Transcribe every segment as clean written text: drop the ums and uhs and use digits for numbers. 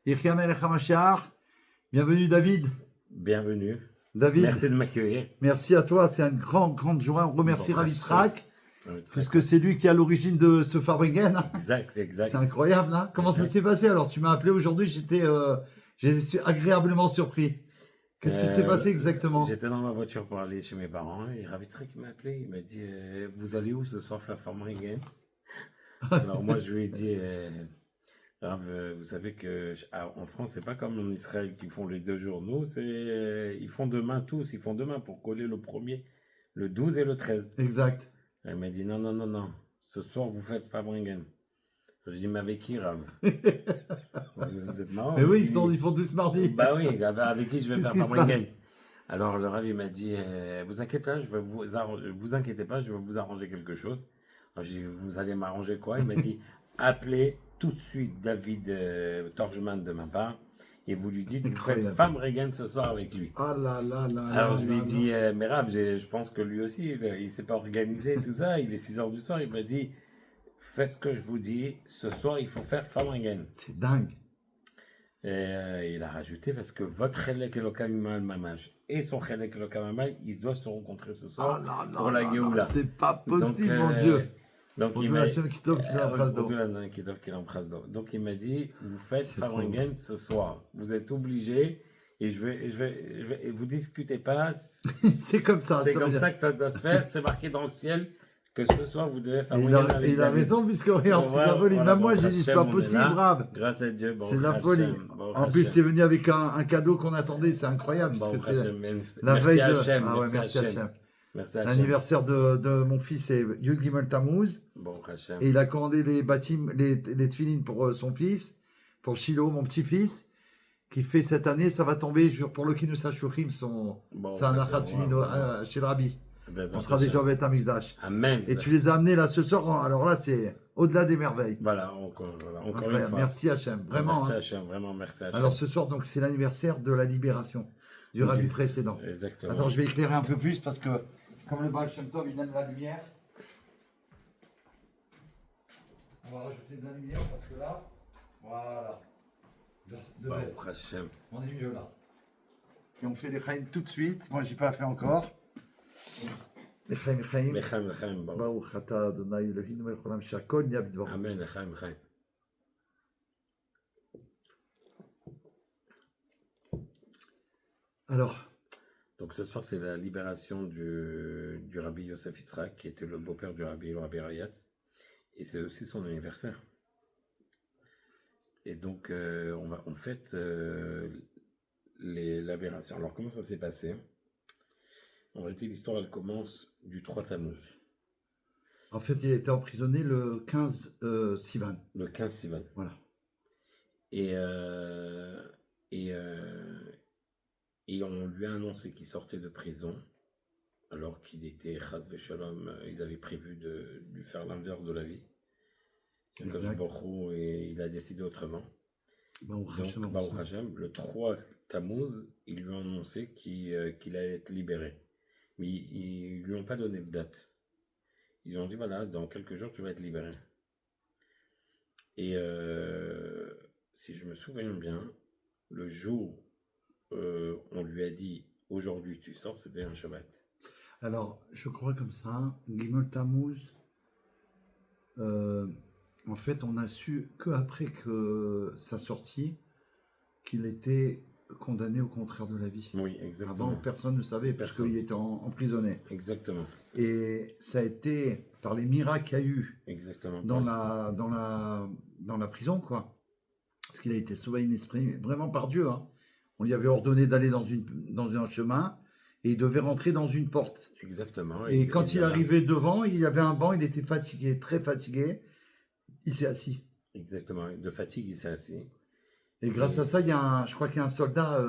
Yechia Melech HaMashiach. Bienvenue David. Bienvenue. David, Merci de m'accueillir. merci à toi, c'est une grande joie. On remercie Bon, Rav merci. Yitzhak, puisque c'est lui qui est à l'origine de ce Fabringen. Exact. C'est incroyable, hein. Comment ça Exact. s'est passé? Alors, tu m'as appelé aujourd'hui, j'étais agréablement surpris. Qu'est-ce qui s'est passé exactement? J'étais dans ma voiture pour aller chez mes parents et Rav Yitzhak m'a appelé. Il m'a dit vous allez où ce soir faire Fabringen? Alors moi je lui ai dit Rav, vous savez que en France c'est pas comme en Israël qui font les 2 jours. Nous ils font demain tous. Ils font demain pour coller le premier, le 12 et le 13. Exact. Elle m'a dit non. Ce soir vous faites Fabringen. Je dis mais avec qui Rav? Vous êtes marrant. Mais oui, Qui? ils font tous mardi. Bah oui, avec qui je vais Qu'est-ce faire qui se Fabringen? passe? Alors le Rav il m'a dit vous inquiétez pas, vous inquiétez pas, je vais vous arranger quelque chose. Alors, j'ai dit vous allez m'arranger quoi? Il m'a dit appelez tout de suite David Torgman de ma part et vous lui dites vous faites Incroyable. Fabringen ce soir avec lui. Ah là là là Alors là je lui ai là dit là. mais Rav, je pense que lui aussi il s'est pas organisé tout ça, il est 6 heures du soir, il m'a dit faites ce que je vous dis, ce soir il faut faire Fabringen. C'est dingue. Et il a rajouté parce que votre Chelek Elokam Imal Mamash et son Chelek Elokam Mamash, ils doivent se rencontrer ce Ah soir là là pour la là Géoula. là, c'est pas possible, mon Dieu. Donc Pour il tout m'a la chaîne qui tombe, qui est en face d'eau. Donc il m'a dit vous faites C'est trop Fabringen ce soir. Vous êtes obligés et et vous discutez pas. C'est comme ça. C'est ça veut comme dire. ça que ça doit se faire. C'est marqué dans le ciel que ce soir vous devez Et Fabringen avec il a David. raison, puisque regarde, c'est Voilà, la folie. voilà, Même moi, bon, j'ai dit, c'est Hachem, pas on est possible, là. Rav. Grâce à Dieu, bon, C'est la Hachem, folie. bon, En plus, Hachem. c'est venu avec un cadeau qu'on attendait, c'est incroyable. Bon, Puisque c'est Hachem, la merci veille de. Hachem, Ah ouais, merci merci Hachem. Hachem. Merci Hachem. L'anniversaire de mon fils est Yud Gimel Tammuz. Bon, Hachem. Et il a commandé les tefilines pour son fils, pour Shiloh, mon petit-fils, qui fait cette année, ça va tomber pour le Kinus HaShuchim, Bon, c'est un Hachem, achat tefilin chez le Rabbi. Bezrat On sera Hachem. déjà au Beth Amikdash. Amen. Et tu les as amenés là ce soir, alors là, c'est au-delà des merveilles. Voilà, encore une Incroyable. fois. Merci Hachem, vraiment. Merci hein. Hachem, vraiment merci Hachem. Alors ce soir, donc c'est l'anniversaire de la libération du Rabbi précédent. Exactement. Attends, je vais éclairer un peu plus parce que comme le Baal Shem Tov, il donne la lumière. On va rajouter de la lumière parce que là, voilà. De Bon, veste. Hachem. On est mieux là. Et on fait les chaim tout de suite. Moi, j'ai pas fait encore. Les chaim. Lechem, bon. Baruch ata Adonai Eloheinu melech haolam she'akol nהיה b'dvaro. Amen, Lechem. Alors, Donc ce soir, c'est la libération du Rabbi Yosef Yitzhak, qui était le beau-père du Rabbi Rayatz. Et c'est aussi son anniversaire. Et donc, on fête l'aberration. Alors, comment ça s'est passé? En réalité, l'histoire, elle commence du 3 Tammuz. en fait, il a été emprisonné le 15 Sivan. Le 15 Sivan. Voilà. Et on lui a annoncé qu'il sortait de prison, alors qu'il était Chas Veshalom, ils avaient prévu de lui faire l'inverse de la vie. Exact. Et il a décidé autrement. Baruch Donc, Hashem, Baruch Hashem, le 3 Tammuz, ils lui ont annoncé qu'il allait être libéré. Mais ils lui ont pas donné de date. Ils ont dit, voilà, dans quelques jours, tu vas être libéré. Et si je me souviens bien, le jour on lui a dit, aujourd'hui tu sors, c'était un Shabbat. Alors, je crois comme ça, Gimel Tammuz, en fait, on a su qu'après que sa sortie, qu'il était condamné au contraire de la vie. Oui, exactement. Avant, personne ne savait parce Personne. qu'il était emprisonné. Exactement. Et ça a été par les miracles qu'il y a eu Exactement. dans la prison, quoi. Parce qu'il a été sauvé un esprit, vraiment par Dieu. Hein. On lui avait ordonné d'aller dans un chemin et il devait rentrer dans une porte. Exactement. Et quand il arrivait devant, il y avait un banc, il était fatigué, très fatigué. Il s'est assis. Exactement. De fatigue, il s'est assis. Et grâce à ça, je crois qu'il y a un soldat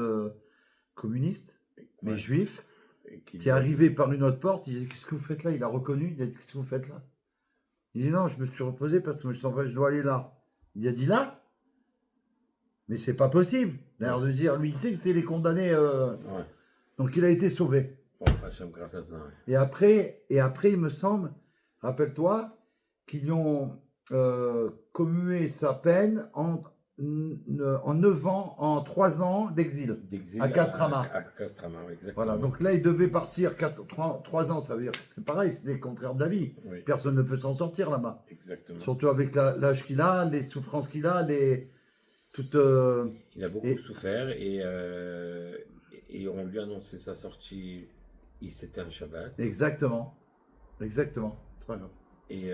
communiste, mais Ouais. juif, Et qui est arrivé par une autre porte. Il dit, qu'est-ce que vous faites là? Il a reconnu. Il a dit, qu'est-ce que vous faites là? Il dit, non, je me suis reposé parce que je dois aller là. Il a dit, là? Mais c'est pas possible. D'ailleurs, de dire, lui, il sait que c'est les condamnés. Ouais. Donc, il a été sauvé. Bon, Hachem, grâce à ça. Ouais. Et après, il me semble, rappelle-toi, qu'ils lui ont commué sa peine en en 9 ans, en 3 ans d'exil. d'exil À Castrama. À Castrama, exactement. Voilà, donc là, il devait partir 3 ans, ça veut dire, c'est pareil, c'est le contraire de la vie. Oui, Personne ne peut s'en sortir là-bas. exactement. Surtout avec l'âge qu'il a, les souffrances qu'il a, toutes, Il a beaucoup et- souffert et on lui a annoncé sa sortie. C'était un Shabbat. exactement, exactement, c'est pas grave. Et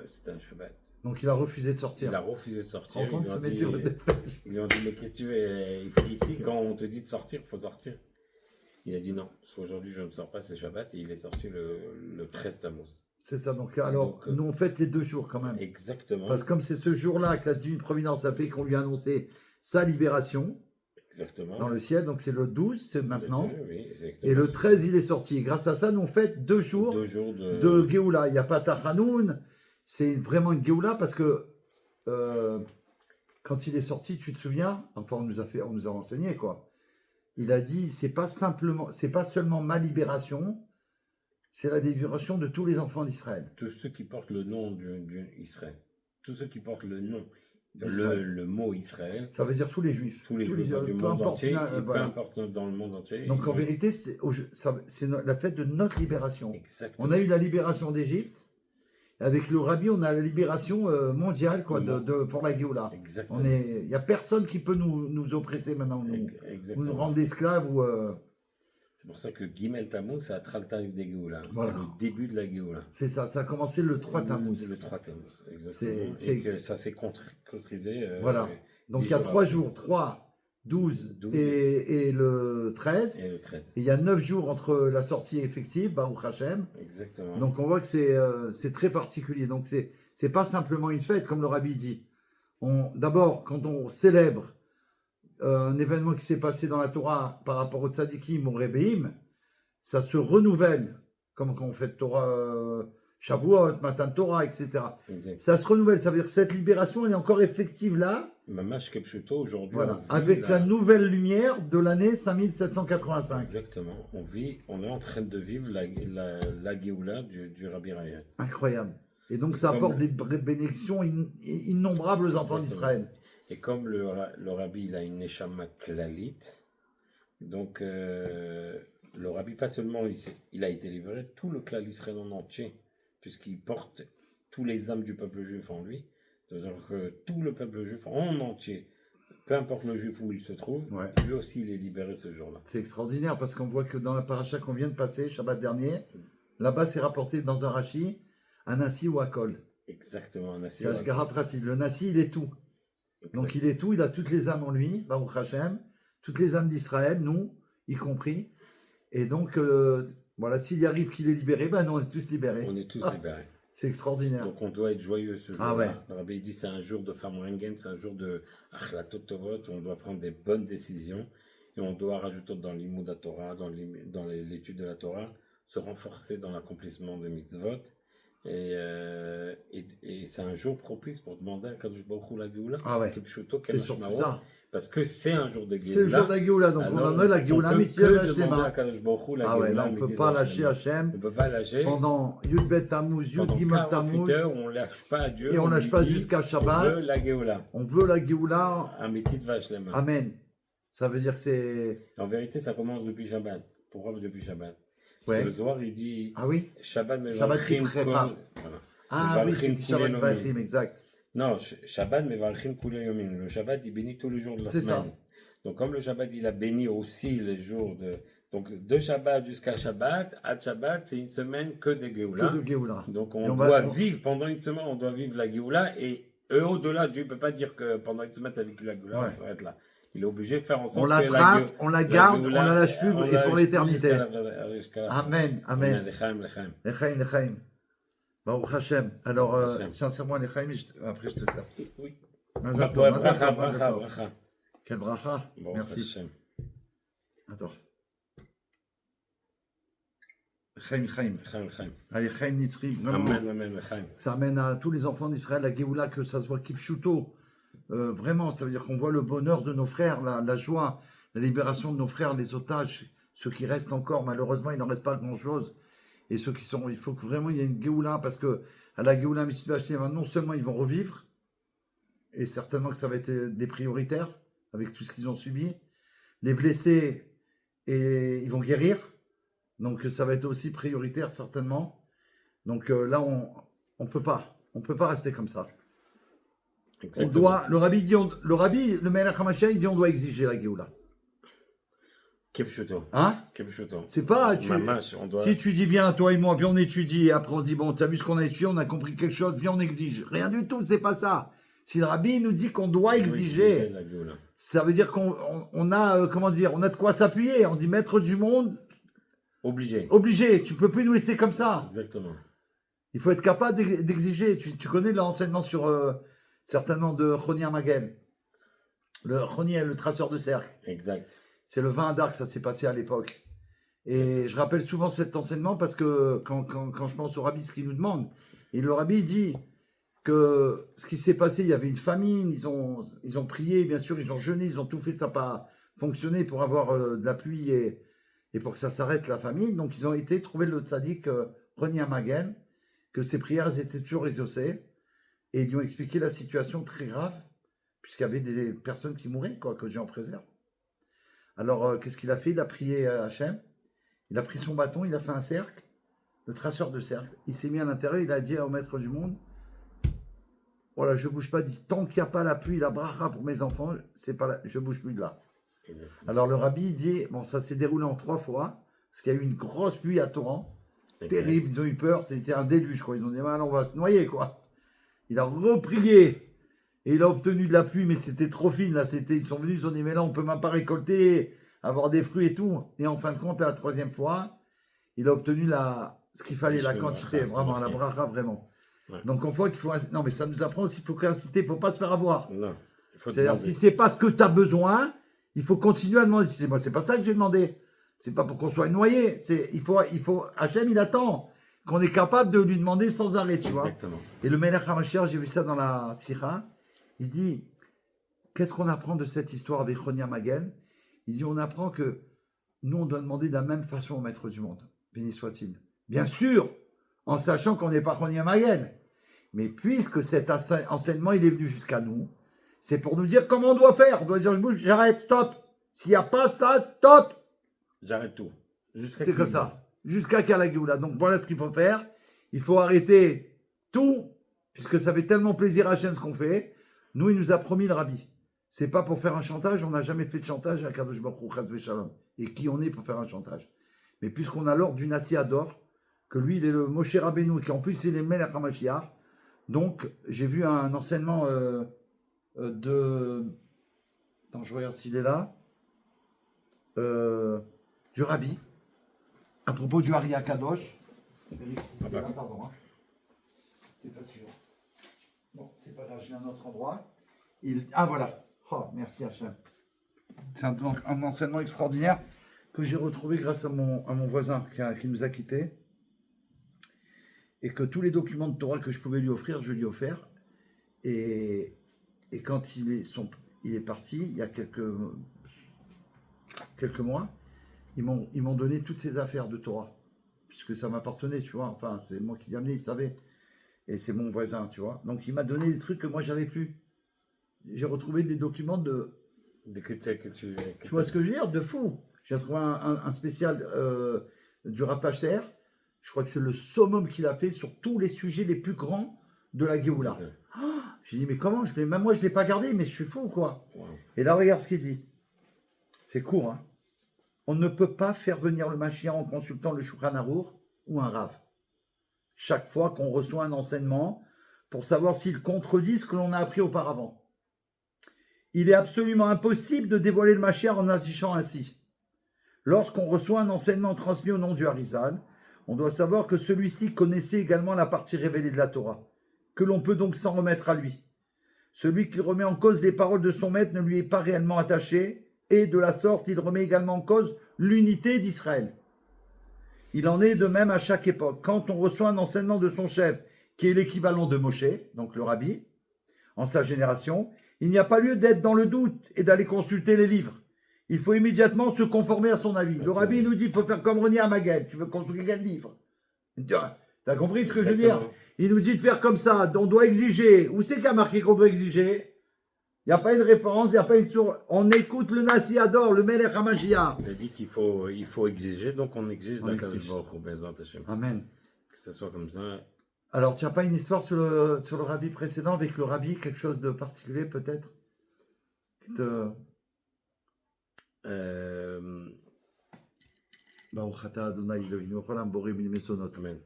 c'était un Shabbat. Donc il a refusé de Il sortir. a refusé de Tu sortir. te rends compte, Ils lui ont ce dit, métier de dépêche. ils lui ont dit, mais qu'est-ce que tu veux? Il fait ici, quand on te dit de sortir, il faut sortir. Il a dit non, parce qu'aujourd'hui je ne sors pas, c'est Shabbat. Et il est sorti le 13 Tammuz. C'est ça, donc alors, Donc, nous on fête les 2 jours quand même. Exactement. Parce que comme c'est ce jour-là que la divine providence a fait qu'on lui a annoncé sa libération Exactement. dans le ciel, donc c'est le 12, c'est maintenant. Le 2, oui, exactement. Et le 13, il est sorti. Et grâce à ça, nous on fête 2 jours 2 jours de Géoula. Il n'y a pas Tachanoun, c'est vraiment une Géoula parce que quand il est sorti, tu te souviens, enfin on nous a renseigné quoi. Il a dit, c'est pas seulement ma libération, c'est la libération de tous les enfants d'Israël. tous ceux qui portent le nom d'Israël. Tous ceux qui portent le nom, d'Israël. le mot Israël. Ça veut dire tous les juifs. Tous les juifs du peu monde importe, entier, et peu voilà. importe dans le monde entier. Donc ils en ont- vérité, c'est la fête de notre libération. Exactement. On a eu la libération d'Égypte. Avec le Rabbi, on a la libération mondiale quoi, pour la Géoula. Exactement. Il n'y a personne qui peut nous oppresser maintenant, ou nous Exactement. rendre esclaves. C'est pour ça que Gimel Tammuz, c'est Atralta de Géoula. Voilà. C'est le début de la Géoula. C'est ça, ça a commencé le 3 Tammuz. Le 3 Tammuz, exactement. C'est- Et que ça s'est concrétisé. Voilà. Donc 10 il y a jours 3 après. jours, 3, 12, 12 et le 13. Et le 13. Et il y a 9 jours entre la sortie effective, Baruch Hashem. Exactement. Donc on voit que c'est très particulier. Donc c'est pas simplement une fête, comme le Rabbi dit. D'abord, quand on célèbre un événement qui s'est passé dans la Torah par rapport au tzadikim, au Rebbeim, ça se renouvelle, comme quand on fait Torah, Shavuot, Matan Torah, etc. Exact. Ça se renouvelle, ça veut dire que cette libération, elle est encore effective là, Mamash Kepchuto, aujourd'hui, voilà, on vit avec la nouvelle lumière de l'année 5785. Exactement. On est en train de vivre la Géoula du Rabbi Rayat. Incroyable. Et donc ça Comme apporte des bénédictions innombrables aux enfants Exactement. d'Israël. Et comme le Rabbi, il a une Neshama Klalit, donc le Rabbi, pas seulement, il a été libéré, tout le Klal Israël en entier, puisqu'il porte tous les âmes du peuple juif en lui. C'est-à-dire que tout le peuple juif en entier, peu importe le juif où il se trouve, Ouais. lui aussi, il est libéré ce jour-là. C'est extraordinaire parce qu'on voit que dans la paracha qu'on vient de passer, Shabbat dernier, là-bas c'est rapporté dans un Rashi, un Nassi ou un Kol. Exactement. un C'est Ashgara Prati. Le Nassi, il est tout. Donc il est tout, il a toutes les âmes en lui, Baruch Hashem, toutes les âmes d'Israël, nous, y compris. Et donc, voilà, s'il y arrive qu'il est libéré, ben nous on est tous libérés. On est tous libérés. C'est extraordinaire. Donc on doit être joyeux ce jour-là. Ah ouais. Le Rabbi dit c'est un jour de Famrengen, c'est un jour de Achlatot Tovot, où on doit prendre des bonnes décisions et on doit rajouter dans l'Imoud Torah, dans l'étude de la Torah, se renforcer dans l'accomplissement des mitzvot. Et c'est un jour propice pour demander à Kadosh Baruch Hu la Géoula. Ah ouais. Kipshuto, C'est surtout Kemashmao, ça. Parce que c'est un jour de Géoula. C'est le jour de la Géoula, donc Alors, on a la Géoula on peut mitzvah que lâcher demander à mains. Kadosh Baruch Hu la Ah ouais, Géoula là on peut mitzvah pas lâcher lâcher mains. On Hachem ne peut pas lâcher. pendant Yud Bet Tammuz, Yud Pendant Gimel 48 Tammuz, heures, on ne lâche pas à Dieu. et on lâche lui pas dit, jusqu'à On Shabbat. veut la Géoula. On veut la Géoula. Un métier de vache les mains. Amen. Ça veut dire que c'est... En vérité, ça commence depuis Shabbat. Pourquoi depuis Shabbat? Parce Ouais. que le Zohar, il dit Ah oui Shabbat Shabbat qui mevarchim prépare. kol. Voilà. Ah oui, c'est Mevarchim du Shabbat kulei Vachim, yomim. exact. Non, Shabbat mevarchim kulei yomim. Le Shabbat, il bénit tous les jours de la C'est semaine. ça. Donc, comme le Shabbat, il a béni aussi les jours de. Donc, de Shabbat jusqu'à Shabbat, à Shabbat, c'est une semaine que de Géoula. Que de Géoula. Donc, Et on on doit va- vivre pendant une semaine, on doit vivre la Géoula. Et au-delà, Dieu ne peut pas dire que pendant une semaine, tu as vécu la Géoula, Ouais. on doit être là. Il est obligé de faire en On sorte que l'attrape, on la garde, on Géoula, la lâche plus on et la pour lâche l'éternité. jusqu'à la fin. Amen, amen. Lechaim, lechaim. Lechaim, lechaim. Baruch Hashem. Alors, Baruch Hashem. sincèrement, lechaim, après je te sers. Oui. Mazal Ouais, tov, mazal bracha, tov, mazal bracha, tov. bracha. Quel bracha. Baruch Merci. Hashem. Attends. Lechaim, lechaim. Lechaim, lechaim. Allez, lechaim nitzri, vraiment. Amen, amen, lechaim. Ça amène à tous les enfants d'Israël la Géoula, que ça se voit kipshuto. Vraiment, ça veut dire qu'on voit le bonheur de nos frères, la joie, la libération de nos frères, les otages, ceux qui restent encore. Malheureusement, il n'en reste pas grand-chose. Et ceux qui sont, il faut que vraiment il y ait une Géoula, parce que à la Géoula Mitzvah Shlema, non seulement ils vont revivre, et certainement que ça va être des prioritaires avec tout ce qu'ils ont subi. Les blessés, et ils vont guérir. Donc ça va être aussi prioritaire certainement. Donc là, on peut pas. On peut pas rester comme ça. On Exactement. doit, le rabbi dit, le Melech HaMashiach, il dit on doit exiger la Géoula. Kipchuto. Hein? Kipchuto. C'est pas, Mamash, on doit... si tu dis viens, toi et moi, viens on étudie, et après on se dit bon, t'as vu ce qu'on a étudié, on a compris quelque chose, viens on exige. Rien du tout, c'est pas ça. Si le rabbi nous dit qu'on doit on doit exiger, la Géoula. ça veut dire qu'on a, comment dire, on a de quoi s'appuyer. On dit maître du monde, Obligé. tu peux plus nous laisser comme ça. Exactement. Il faut être capable d'exiger. Tu connais l'enseignement sur, certainement de Choni Magel. Le Choni est le traceur de cercle. Exact. C'est le 20 Adar que ça s'est passé à l'époque. Et je rappelle souvent cet enseignement parce que quand je pense au rabbi, ce qu'il nous demande, et le rabbi dit que ce qui s'est passé, il y avait une famine, ils ont prié, bien sûr, ils ont jeûné, ils ont tout fait, ça n'a pas fonctionné pour avoir de la pluie et pour que ça s'arrête la famine. Donc ils ont été trouver le tzaddik Roni Amagen, que ses prières elles étaient toujours exaucées, et ils lui ont expliqué la situation très grave, puisqu'il y avait des personnes qui mouraient, quoi, que Dieu en préserve. Alors qu'est-ce qu'il a fait? Il a prié à Hachem, il a pris son bâton, il a fait un cercle, le traceur de cercle, il s'est mis à l'intérieur, il a dit au maître du monde, voilà, je bouge pas, dit tant qu'il n'y a pas la pluie, la bracha pour mes enfants, c'est pas je bouge plus de là. Exactement. Alors le rabbi dit, bon, ça s'est déroulé en 3 fois, parce qu'il y a eu une grosse pluie à torrent, terrible, ils ont eu peur, c'était un déluge, quoi. Ils ont dit, on va se noyer, quoi. Il a reprié, et il a obtenu de la pluie, mais c'était trop fine, là, ils sont venus, ils ont dit, mais là, on peut même pas récolter, avoir des fruits et tout. Et en fin de compte, à la 3e fois, il a obtenu ce qu'il fallait, la quantité, vraiment, la bracha, vraiment. Ouais. Donc on voit qu'il faut, non, mais ça nous apprend aussi, il faut inciter, il ne faut pas se faire avoir. Non. C'est-à-dire, si c'est pas ce que tu as besoin, il faut continuer à demander. Tu sais, moi, c'est pas ça que j'ai demandé. C'est pas pour qu'on soit noyé. Hachem, il attend qu'on est capable de lui demander sans arrêt, tu vois. Exactement. Et le Melech HaMashiach, j'ai vu ça dans la Sira, il dit, qu'est-ce qu'on apprend de cette histoire avec Choni Magel? Il dit, on apprend que nous, on doit demander de la même façon au maître du monde. Béni soit-il. Bien sûr, en sachant qu'on n'est pas Choni Magel. Mais puisque cet enseignement, il est venu jusqu'à nous, c'est pour nous dire comment on doit faire. On doit dire, je bouge, j'arrête, stop. S'il n'y a pas ça, stop. J'arrête tout. C'est comme ça. Jusqu'à Kalagioula. Donc voilà ce qu'il faut faire. Il faut arrêter tout, puisque ça fait tellement plaisir à Hachem ce qu'on fait. Nous, il nous a promis le rabbi. C'est pas pour faire un chantage. On n'a jamais fait de chantage à Kadosh Baruch Hu, Chas v'Shalom. Et qui on est pour faire un chantage. Mais puisqu'on a l'ordre du Nassi Ador, que lui, il est le Moshe Rabbeinu, qui en plus, il est Melech HaMashiach. Donc, j'ai vu un enseignement Attends, je regarde s'il est là. Du Rabbi, à propos du Hari Akadosh. C'est là, pardon. Hein. C'est pas sûr. Bon, c'est pas là, j'ai un autre endroit. Ah, voilà. Oh, merci Hachem. C'est un enseignement extraordinaire que j'ai retrouvé grâce à mon voisin qui nous a quittés. Et que tous les documents de Torah que je pouvais lui offrir, je lui ai offert. Et quand il est parti, il y a quelques mois, ils m'ont donné toutes ces affaires de Torah, puisque ça m'appartenait, tu vois. Enfin, c'est moi qui l'ai amené, il savait. Et c'est mon voisin, tu vois. Donc, il m'a donné des trucs que moi, j'avais plus. J'ai retrouvé des documents tu vois ce que je veux dire? De fou. J'ai trouvé un spécial du Rav Pasher. Je crois que c'est le summum qu'il a fait sur tous les sujets les plus grands de la Géoula. Okay. Oh, j'ai dit, mais comment? Même moi, je ne l'ai pas gardé, mais je suis fou, quoi. Wow. Et là, regarde ce qu'il dit. C'est court, hein. On ne peut pas faire venir le Mashiach en consultant le Shulchan Aruch ou un Rav. Chaque fois qu'on reçoit un enseignement, pour savoir s'il contredit ce que l'on a appris auparavant. Il est absolument impossible de dévoiler le Mashiach en agissant ainsi. Lorsqu'on reçoit un enseignement transmis au nom du Harizal, on doit savoir que celui-ci connaissait également la partie révélée de la Torah, que l'on peut donc s'en remettre à lui. Celui qui remet en cause les paroles de son maître ne lui est pas réellement attaché, et de la sorte, il remet également en cause l'unité d'Israël. Il en est de même à chaque époque. Quand on reçoit un enseignement de son chef, qui est l'équivalent de Moshe, donc le rabbi, en sa génération, il n'y a pas lieu d'être dans le doute et d'aller consulter les livres. Il faut immédiatement se conformer à son avis. Le rabbi nous dit, il faut faire comme Roni Magel. Tu veux consulter quel livre? Tu as compris ce que je veux dire? Il nous dit de faire comme ça. On doit exiger. Où c'est qu'il y a marqué qu'on doit exiger? Il n'y a pas une référence, il n'y a pas une source. On écoute le Nasi Ador, le Melech HaMashiach. Il a dit qu'il faut exiger, donc on exige On d'Akadosh exige. Baruch Hu, Bezrat Hashem. Amen. Que ce soit comme ça. Alors, tu n'as pas une histoire sur le rabbi précédent avec le rabbi, quelque chose de particulier peut-être qui te... Baruch atah Adonai Eloheinu Olam borei min mesonot. Amen.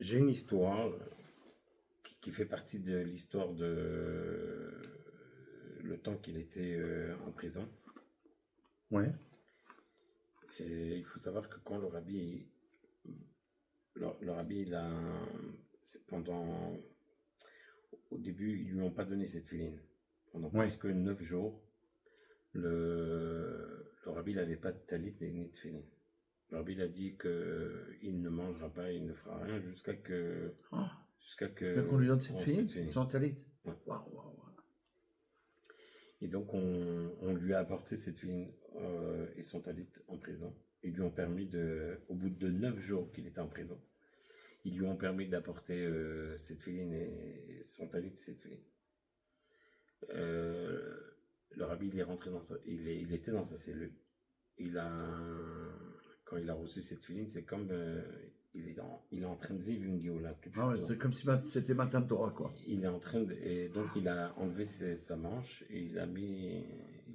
J'ai une histoire qui fait partie de l'histoire de le temps qu'il était en prison. Ouais. Et il faut savoir que quand le rabbi, il a, c'est pendant, au début, ils lui ont pas donné cette filine. Pendant presque 9 jours, le rabbi n'avait pas de talit ni de filine. Le rabbi il a dit qu'il ne mangera pas, il ne fera rien jusqu'à qu'on lui donne cette filine, son talit. Ouais. Wow. Et donc on lui a apporté cette filine et son talit en prison. Ils lui ont permis au bout de 9 jours qu'il était en prison, ils lui ont permis d'apporter cette filine et son talit, cette filine. Le rabbi il est rentré il était dans sa cellule. Quand il a reçu cette filine, c'est comme il est en train de vivre une géoula. C'est comme si c'était Matan Torah, quoi. Il est en train et donc il a enlevé sa manche et il y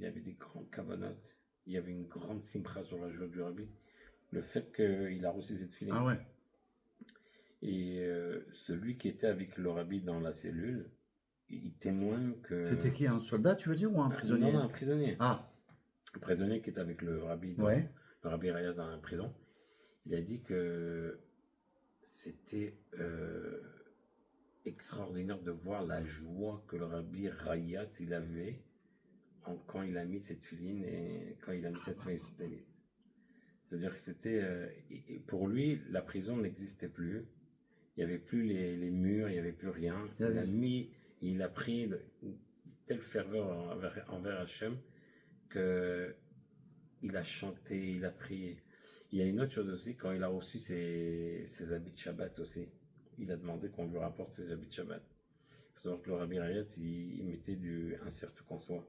avait des grandes cavanotes. Il y avait une grande simcha sur la joie du rabbi. Le fait qu'il a reçu cette filine. Ah ouais. Et celui qui était avec le rabbi dans la cellule, il témoigne que... C'était qui, un soldat, tu veux dire, ou un prisonnier? Non, un prisonnier. Ah. Un prisonnier qui était avec le rabbi, le rabbi Raya dans la prison. Il a dit que c'était extraordinaire de voir la joie que le rabbi Rayat il avait quand il a mis cette filine et quand il a mis cette filine. C'est-à-dire que c'était pour lui la prison n'existait plus. Il n'y avait plus les murs, il n'y avait plus rien. Il a pris une telle ferveur envers Hachem que il a chanté, il a prié. Il y a une autre chose aussi, quand il a reçu ses habits de Shabbat aussi, il a demandé qu'on lui rapporte ses habits de Shabbat. Il faut savoir que le Rabbi Rayat, il mettait un cercle qu'on soit.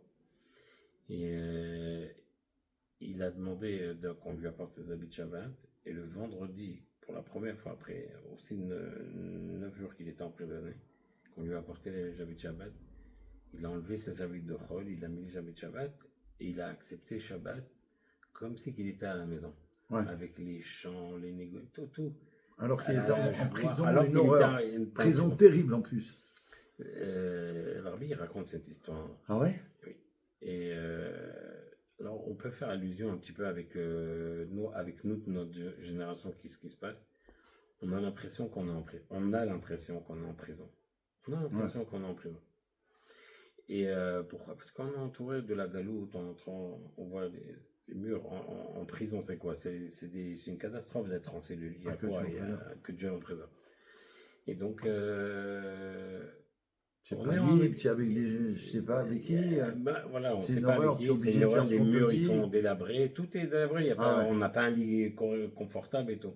Et il a demandé qu'on lui apporte ses habits de Shabbat. Et le vendredi, pour la première fois après aussi 9 jours qu'il était emprisonné, qu'on lui a apporté les habits de Shabbat, il a enlevé ses habits de Chol, il a mis les habits de Shabbat et il a accepté Shabbat comme si qu'il était à la maison. Avec les chants, les négociations, tout. Alors qu'il était en prison, alors qu'il était une prison terrible en plus. Alors lui, il raconte cette histoire. Ah ouais? Oui. Et alors on peut faire allusion un petit peu avec notre génération, ce qui se passe. On a l'impression qu'on est en prison. On a l'impression qu'on est en prison. Et pourquoi? Parce qu'on est entouré de la galoute, on voit les murs en prison, c'est quoi? C'est une catastrophe d'être en cellule. Il y a que Dieu en prison. Et donc, on est libre, tu es avec des, je sais pas avec qui. Voilà, on ne sait pas avec qui. C'est une horreur, les murs ils sont délabrés, tout est délabré. On n'a pas un lit confortable et tout.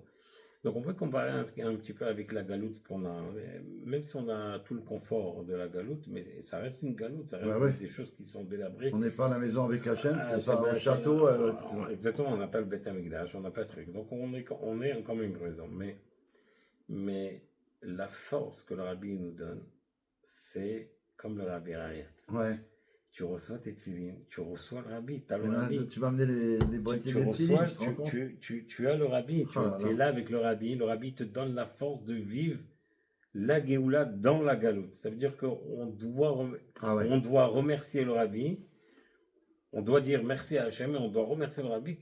Donc on peut comparer un petit peu avec la galoute qu'on a, même si on a tout le confort de la galoute, mais ça reste une galoute, ça reste des choses qui sont délabrées. On n'est pas à la maison avec Hachem, c'est pas un château. Exactement, on n'a pas le Beth Amikdash, on n'a pas de truc. Donc on est quand même présent. Mais la force que le rabbi nous donne, c'est comme le rabbi Rayat. Ouais. Tu reçois tes tefilines, tu reçois le rabbi, tu as le rabbi. Tu vas amener les boîtiers de tefilines. Tu as le rabbi, tu es là avec le rabbi te donne la force de vivre la Géoula dans la galoute. Ça veut dire qu'on doit remercier le rabbi, on doit dire merci à Hachem et on doit remercier le rabbi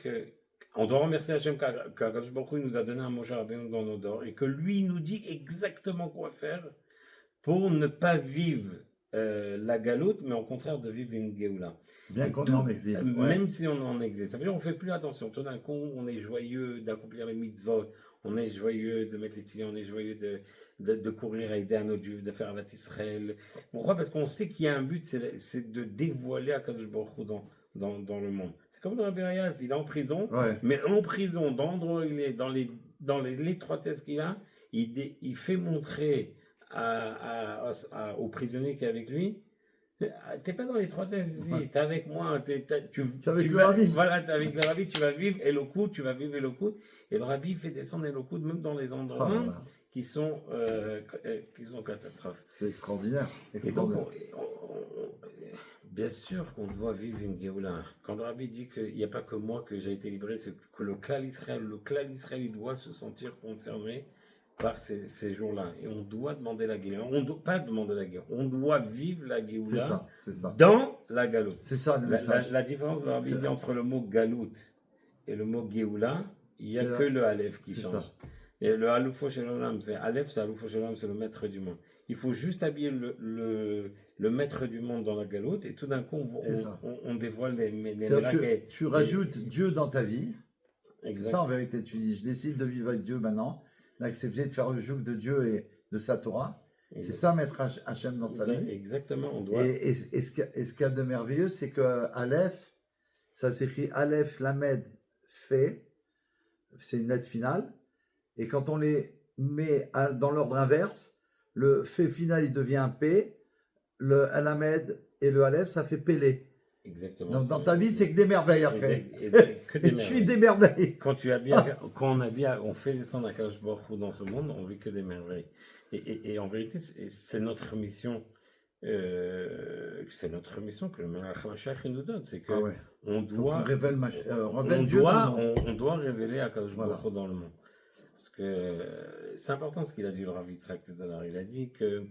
on doit remercier Hachem qu'Akadosh Baruch Hu nous a donné un Moshe Rabbeinu dans nos dors et que lui nous dit exactement quoi faire pour ne pas vivre la galoute, mais au contraire de vivre une Géoula. Bien qu'on est en exil. Même si on est en exil. Ça veut dire qu'on ne fait plus attention. Tout d'un coup, on est joyeux d'accomplir les mitzvot, on est joyeux de mettre les tefilines, on est joyeux de courir à aider un autre juif, de faire Avat Israël. Pourquoi? Parce qu'on sait qu'il y a un but, c'est de dévoiler Akadosh Baruch Hu dans le monde. C'est comme le Rabbi Rayaz, il est en prison, mais en prison, dans l'endroit où il est, dans l'étroitesse qu'il a, il fait montrer au prisonnier qui est avec lui, t'es pas dans les trois thèses ici, Ouais. t'es avec moi, C'est avec tu le vas, rabbi. voilà, t'es avec le rabbi, tu vas vivre Elokout, tu vas vivre Elokout, et le rabbi fait descendre Elokout même dans les Oh endroits là là, qui sont catastrophes. c'est extraordinaire. Et donc, Extraordinaire. bien sûr qu'on doit vivre une Géoula. Quand le rabbi dit qu'il n'y a pas que moi que j'ai été libéré, c'est que le clan Israël, il doit se sentir concerné par ces jours-là. Et on doit demander la Géoula. On ne doit pas demander la Géoula. On doit vivre la C'est Géoula ça, c'est ça. dans la galoute. C'est ça le message. La différence, le rabbi C'est- dit entre le mot galoute et le mot Géoula, il n'y a C'est que la- le Aleph qui c'est change. ça. Et le Aloufo Shalom, c'est Aleph, c'est Aloufo Shalom, c'est le maître du monde. Il faut juste habiller le maître du monde dans la galoute et tout d'un coup, C'est ça. on dévoile les C'est-à-dire miracles. que tu rajoutes Dieu dans ta vie. C'est Exact. ça en vérité. Tu dis, je décide de vivre avec Dieu maintenant, d'accepter de faire le joug de Dieu et de sa Torah. C'est ça mettre Hachem dans sa vie. Exactement, on doit. Et ce qu'il y a de merveilleux, c'est que Aleph, ça s'écrit Aleph, Lamed, Fait. C'est une lettre finale. Et quand on les met dans l'ordre inverse, le Fait final, il devient un P. Le Lamed et le Aleph, ça fait Pélé. Exactement. Donc dans ta vie, c'est que des merveilles après. Que des Et tu suis merveilles. des merveilles. Quand on fait descendre Akadosh Baruch Hu dans ce monde, on vit que des merveilles. Et en vérité, c'est notre mission. C'est notre mission que le Melech HaMashiach nous donne. C'est que Ah ouais. on Faut qu'on doit, révèle, on révèle Dieu dans le monde. on doit révéler Akadosh Voilà. Baruch Hu dans le monde. Parce que c'est important ce qu'il a dit le Rav Yitzhak tout à l'heure. Il a dit que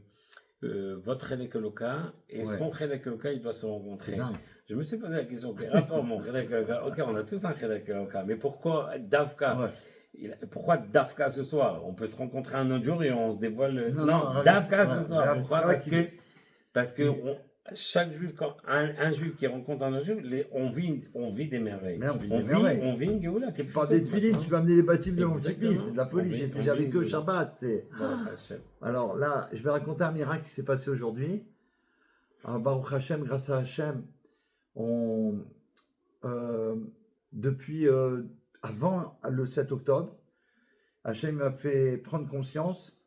votre Chelek Eloka et Ouais. son Chelek Eloka, il doit se rencontrer. C'est dingue. Je me suis posé la question, quel rapport mon Chelek Eloka? Ok, on a tous un Chelek Eloka, mais pourquoi Davka? Ouais. Pourquoi Davka ce soir? On peut se rencontrer un autre jour et on se dévoile. Non, Davka ouais, ce soir. Rav Pourquoi? Yitzhak, Parce que chaque juif, quand un juif qui rencontre un autre juif, on vit des merveilles. Mais on vit des merveilles. On vit une Géoula. Tu parles des tefilines, tu peux amener les baptêmes de mon Exactement. petit-fils, c'est de la folie. On vit- J'étais on avec vit eux une- Shabbat. Alors là, je vais raconter un miracle qui s'est passé aujourd'hui. À Baruch Hashem, grâce à Hashem, depuis avant le 7 octobre, Hashem m'a fait prendre conscience,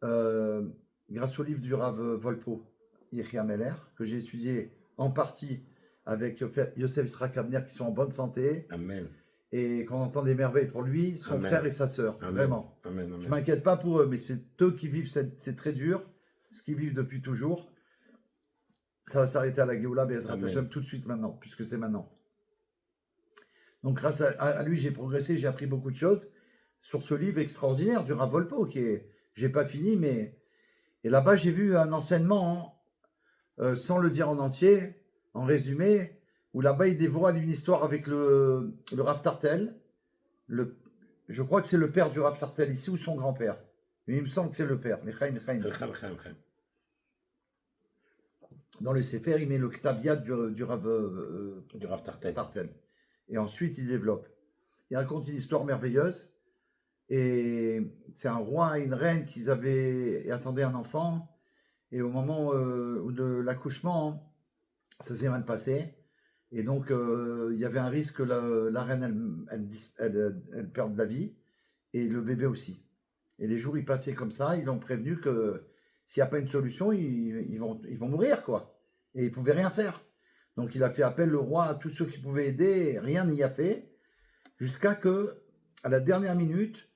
grâce au livre du Rav Volpo, Yechia Meller, que j'ai étudié en partie avec Yosef Israq Abner, qui sont en bonne santé, Amen. et qu'on entend des merveilles pour lui, son Amen. frère et sa sœur, Amen. vraiment. Amen. Je Amen. ne m'inquiète pas pour eux, mais c'est eux qui vivent, c'est très dur, ce qu'ils vivent depuis toujours. Ça va s'arrêter à la Géoula, Bezrat Amen. Hashem, tout de suite maintenant, puisque c'est maintenant. Donc grâce à lui, j'ai progressé, j'ai appris beaucoup de choses sur ce livre extraordinaire du Rav Volpo, j'ai pas fini, mais... Et là-bas, j'ai vu un enseignement, sans le dire en entier, en résumé, où là-bas, il dévoile une histoire avec le Rav Tartel. Je crois que c'est le père du Rav Tartel ici, ou son grand-père. Mais il me semble que c'est le père. Mechaim. Dans le Sefer, il met le Ktabiat du Rav Du Rav Tartel. Tartel. Et ensuite, il développe. Il raconte une histoire merveilleuse. Et c'est un roi et une reine qui attendaient un enfant. Et au moment de l'accouchement, ça s'est mal passé. Et donc, il y avait un risque que la reine, elle perde la vie. Et le bébé aussi. Et les jours, ils passaient comme ça. Ils l'ont prévenu que s'il n'y a pas une solution, ils vont mourir, quoi. Et ils ne pouvaient rien faire. Donc, il a fait appel, le roi, à tous ceux qui pouvaient aider. Rien n'y a fait. Jusqu'à que, à la dernière minute,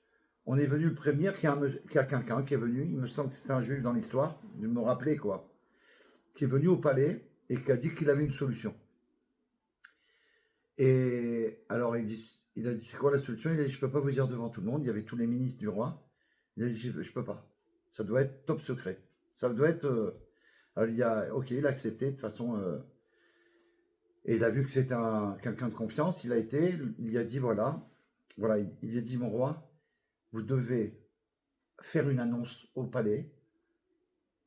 on est venu le prévenir qu'il y a quelqu'un qui est venu. Il me semble que c'était un juif dans l'histoire. De me rappeler, quoi. Qui est venu au palais et qui a dit qu'il avait une solution. Et alors, il a dit, c'est quoi la solution? Il a dit, je ne peux pas vous dire devant tout le monde. Il y avait tous les ministres du roi. Il a dit, je ne peux pas. Ça doit être top secret. Ça doit être... Alors, il a accepté de toute façon. Et il a vu que c'était quelqu'un de confiance. Il a dit, voilà, il a dit, mon roi, vous devez faire une annonce au palais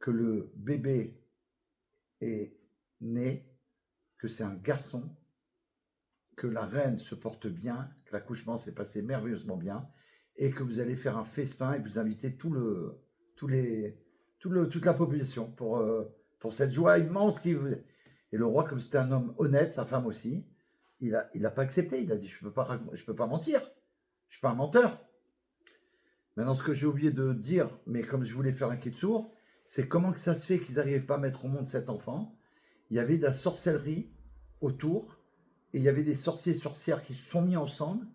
que le bébé est né, que c'est un garçon, que la reine se porte bien, que l'accouchement s'est passé merveilleusement bien, et que vous allez faire un festin et vous invitez toute la population pour cette joie immense qui... Et le roi, comme c'était un homme honnête, sa femme aussi, il a pas accepté. Il a dit, je peux pas mentir. Je suis pas un menteur. Maintenant, ce que j'ai oublié de dire, mais comme je voulais faire un Kitsour, c'est comment que ça se fait qu'ils n'arrivaient pas à mettre au monde cet enfant. Il y avait de la sorcellerie autour, et il y avait des sorciers et sorcières qui se sont mis ensemble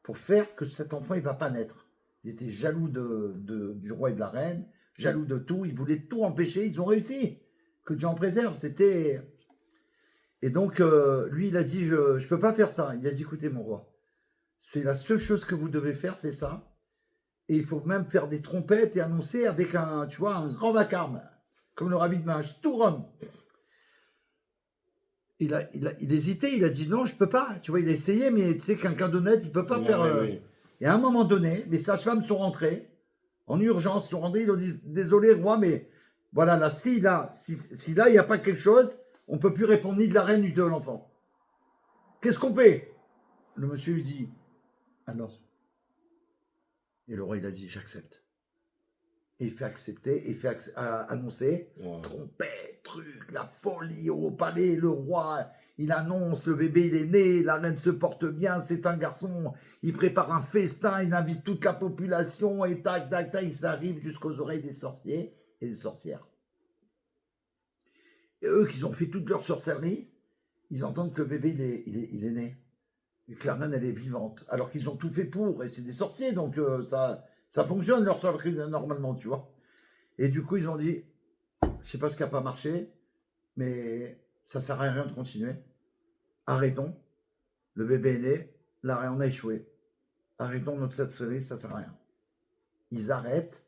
pour faire que cet enfant, il ne va pas naître. Ils étaient jaloux du roi et de la reine, jaloux de tout, ils voulaient tout empêcher, ils ont réussi. Que Dieu en préserve, c'était... Et donc, lui, il a dit, je ne peux pas faire ça. Il a dit, écoutez, mon roi, c'est la seule chose que vous devez faire, c'est ça. Et il faut même faire des trompettes et annoncer avec un, tu vois, un grand vacarme, comme le rabbi de Mage, tout rond. Il hésitait, il a dit non, je peux pas. Tu vois, il a essayé, mais tu sais qu'un d'honnête, il peut pas faire. Oui. Et à un moment donné, les sages-femmes sont rentrées en urgence, ils sont rentrées, ils ont dit désolé, roi, mais voilà, là, si là, il n'y a pas quelque chose, on ne peut plus répondre ni de la reine ni de l'enfant. Qu'est-ce qu'on fait? Le monsieur lui dit alors. Et le roi, il a dit j'accepte. Et il fait accepter, il fait annoncer, trompette, truc, la folie au palais, le roi, il annonce, le bébé il est né, la reine se porte bien, c'est un garçon, il prépare un festin, il invite toute la population, et tac, tac, tac, ça arrive jusqu'aux oreilles des sorciers et des sorcières. Et eux qui ont fait toute leur sorcellerie, ils entendent que le bébé il est né, et que la reine elle est vivante, alors qu'ils ont tout fait pour, et c'est des sorciers, donc ça fonctionne leur sorcellerie normalement, tu vois. Et du coup, ils ont dit, je sais pas ce qui n'a pas marché, mais ça sert à rien de continuer. Arrêtons. Le bébé est né, la reine a échoué. Arrêtons notre sorcellerie, ça sert à rien. Ils arrêtent.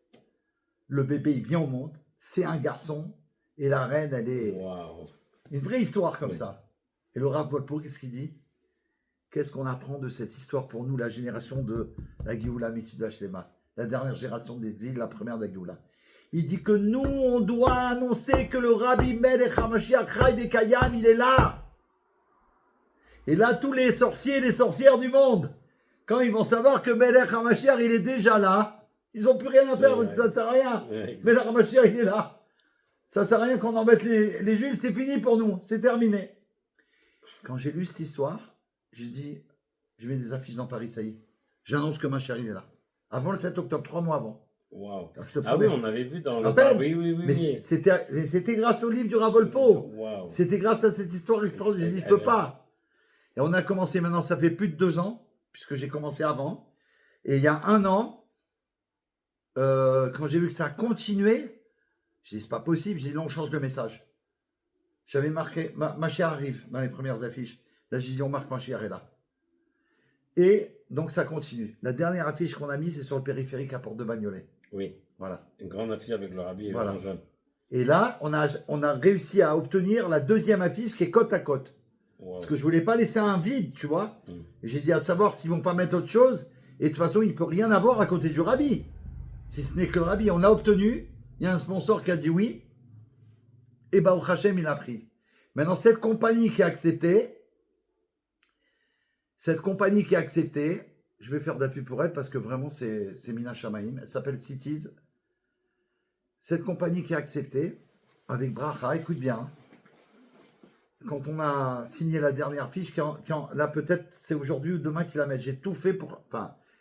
Le bébé, il vient au monde. C'est un garçon. Et la reine, elle est... Wow. Une vraie histoire comme ça. Et le Rav Wolpo, qu'est-ce qu'il dit? Qu'est-ce qu'on apprend de cette histoire pour nous, la génération de la Géoula Messidah Shlema, la dernière génération d'exil, la première de la Géoula. Il dit que nous, on doit annoncer que le Rabbi Melech HaMashiach Chai Vekayam, il est là. Et là, tous les sorciers et les sorcières du monde, quand ils vont savoir que Melech HaMashiach, il est déjà là, ils n'ont plus rien à faire, ça ne sert à rien. Melech HaMashiach, il est là. Ça ne sert à rien qu'on embête les Juifs, c'est fini pour nous, c'est terminé. Quand j'ai lu cette histoire, j'ai dit, je mets des affiches dans Paris, ça y est. J'annonce que Mashiach, il est là. Avant le 7 octobre, 3 mois avant. Wow. Ah oui, on avait vu dans le... Oui. Mais c'était grâce au livre du Rav Wolpo. Wow. C'était grâce à cette histoire extraordinaire. J'ai dit, je peux pas. Et on a commencé maintenant, ça fait plus de 2 ans, puisque j'ai commencé avant. Et il y a 1 an, quand j'ai vu que ça a continué, j'ai dit, c'est pas possible. J'ai dit, non, on change de message. J'avais marqué, Mashiach arrive dans les premières affiches. Là, j'ai dit, on marque Mashiach est là. Et donc, ça continue. La dernière affiche qu'on a mise, c'est sur le périphérique à Porte de Bagnolet. Oui. Voilà. Une grande affiche avec le rabbi et le jaune. Et là, on a réussi à obtenir la deuxième affiche qui est côte à côte. Wow. Parce que je voulais pas laisser un vide, tu vois. Et j'ai dit à savoir s'ils vont pas mettre autre chose. Et de toute façon, il peut rien avoir à côté du rabbi. Si ce n'est que le rabbi. On a obtenu. Il y a un sponsor qui a dit oui. Et Baruch Hashem, il a pris. Maintenant, cette compagnie qui a accepté, je vais faire d'appui pour elle parce que vraiment, c'est Mina Shamaim. Elle s'appelle Cities. Cette compagnie qui a accepté, avec Bracha, écoute bien, quand on a signé la dernière fiche, là peut-être c'est aujourd'hui ou demain qu'ils la mettent, j'ai tout fait pour,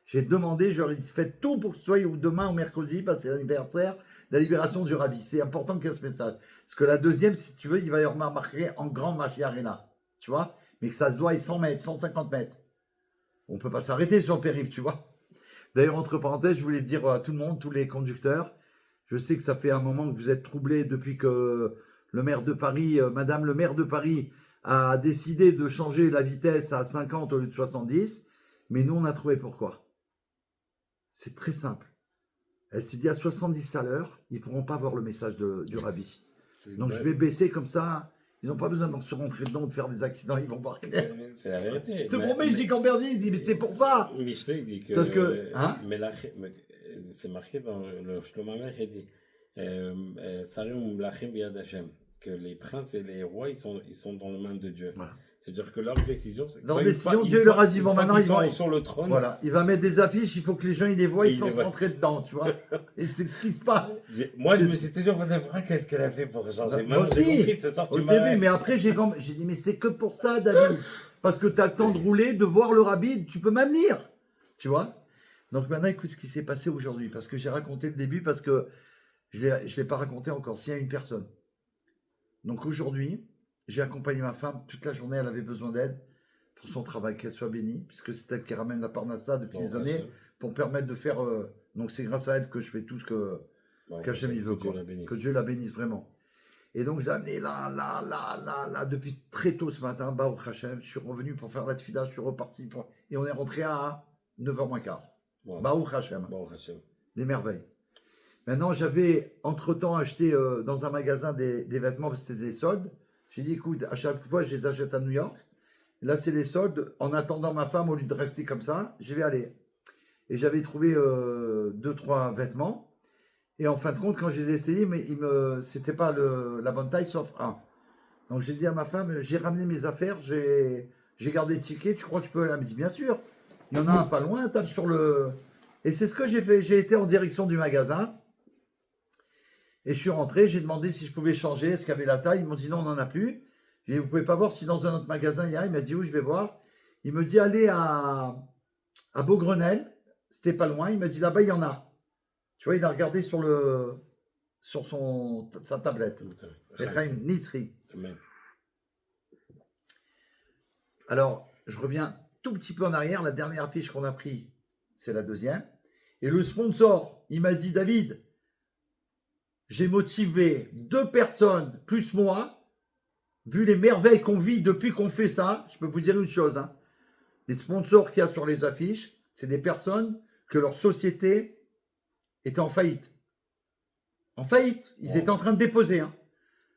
j'ai demandé, je leur ai dit, faites tout pour que ce soit ou demain ou mercredi, parce que c'est l'anniversaire de la libération du Rabbi. C'est important qu'il y ait ce message. Parce que la deuxième, si tu veux, il va y avoir marqué en grand Mashiach Arena, tu vois, mais que ça se doit être 100 mètres, 150 mètres. On ne peut pas s'arrêter sur le périph', tu vois. D'ailleurs, entre parenthèses, je voulais dire à tout le monde, tous les conducteurs, je sais que ça fait un moment que vous êtes troublés depuis que le maire de Paris, Madame le maire de Paris, a décidé de changer la vitesse à 50 au lieu de 70, mais nous, on a trouvé pourquoi. C'est très simple. Elle s'est dit à 70 à l'heure, ils ne pourront pas voir le message du Rabbi. Donc je vais baisser comme ça. Ils n'ont pas besoin de se rentrer dedans, de faire des accidents, ils vont voir. C'est la vérité. Tout le monde, je dis Camberdi, il dit, mais c'est pour ça. Michelet, il dit que. Parce que. Hein? C'est marqué dans le Shlomo Amelech, il dit Sarim Lachem Biyad Hashem, que les princes et les rois, ils sont dans les mains de Dieu. Voilà. C'est-à-dire que leur décision, c'est Dieu leur a dit, bon, maintenant ils vont sur le trône. Voilà, il va mettre des affiches, il faut que les gens ils les voient, ils sont rentrés dedans, tu vois. Et c'est ce qui se passe. Moi, je me suis toujours posé qu'est-ce qu'elle a fait pour changer. Moi aussi, au début, mais après j'ai dit, mais c'est que pour ça, David. Parce que tu as le temps de rouler, de voir le Rabbi, tu peux même lire, tu vois. Donc maintenant, écoute ce qui s'est passé aujourd'hui, parce que j'ai raconté le début, parce que je ne l'ai pas raconté encore, s'il y a une personne. Donc aujourd'hui, j'ai accompagné ma femme, toute la journée, elle avait besoin d'aide pour son travail, qu'elle soit bénie, puisque c'est elle qui ramène la Parnassa depuis Bon, des années, pour permettre de faire... donc c'est grâce à elle que je fais tout ce qu'Hachem il veut, que Dieu quoi. la bénisse. Que Dieu la bénisse vraiment. Et donc je l'ai amené là, depuis très tôt ce matin, Baruch Hashem, je suis revenu pour faire la tefila, je suis reparti, et on est rentré à 9h moins quart. Wow. Baruch Hashem, Bon, Hachem. des merveilles. Maintenant, j'avais entre-temps acheté dans un magasin des vêtements, parce que c'était des soldes. J'ai dit, écoute, à chaque fois, je les achète à New York. Là, c'est les soldes. En attendant ma femme, au lieu de rester comme ça, je vais aller. Et j'avais trouvé 2-3 vêtements. Et en fin de compte, quand je les ai essayés, mais c'était pas la bonne taille, sauf un. Donc j'ai dit à ma femme, j'ai ramené mes affaires, j'ai gardé le ticket, tu crois que je peux aller? Elle me dit, bien sûr. Il y en a un pas loin, tape sur le... Et c'est ce que j'ai fait. J'ai été en direction du magasin. Et je suis rentré, j'ai demandé si je pouvais changer, est-ce qu'il y avait la taille. Ils m'ont dit non, on n'en a plus. J'ai dit, vous pouvez pas voir si dans un autre magasin il y a. Il m'a dit oui, je vais voir. Il me dit allez à Beaugrenelle, c'était pas loin. Il m'a dit là-bas il y en a. Tu vois, il a regardé sur sa tablette. Echaim Nitri. Amen. Alors, je reviens tout petit peu en arrière. La dernière affiche qu'on a prise, c'est la deuxième. Et le sponsor, il m'a dit David, j'ai motivé 2 personnes plus moi, vu les merveilles qu'on vit depuis qu'on fait ça. Je peux vous dire une chose, hein. Les sponsors qu'il y a sur les affiches, c'est des personnes que leur société était en faillite. En faillite. Ils Wow. étaient en train de déposer. Hein.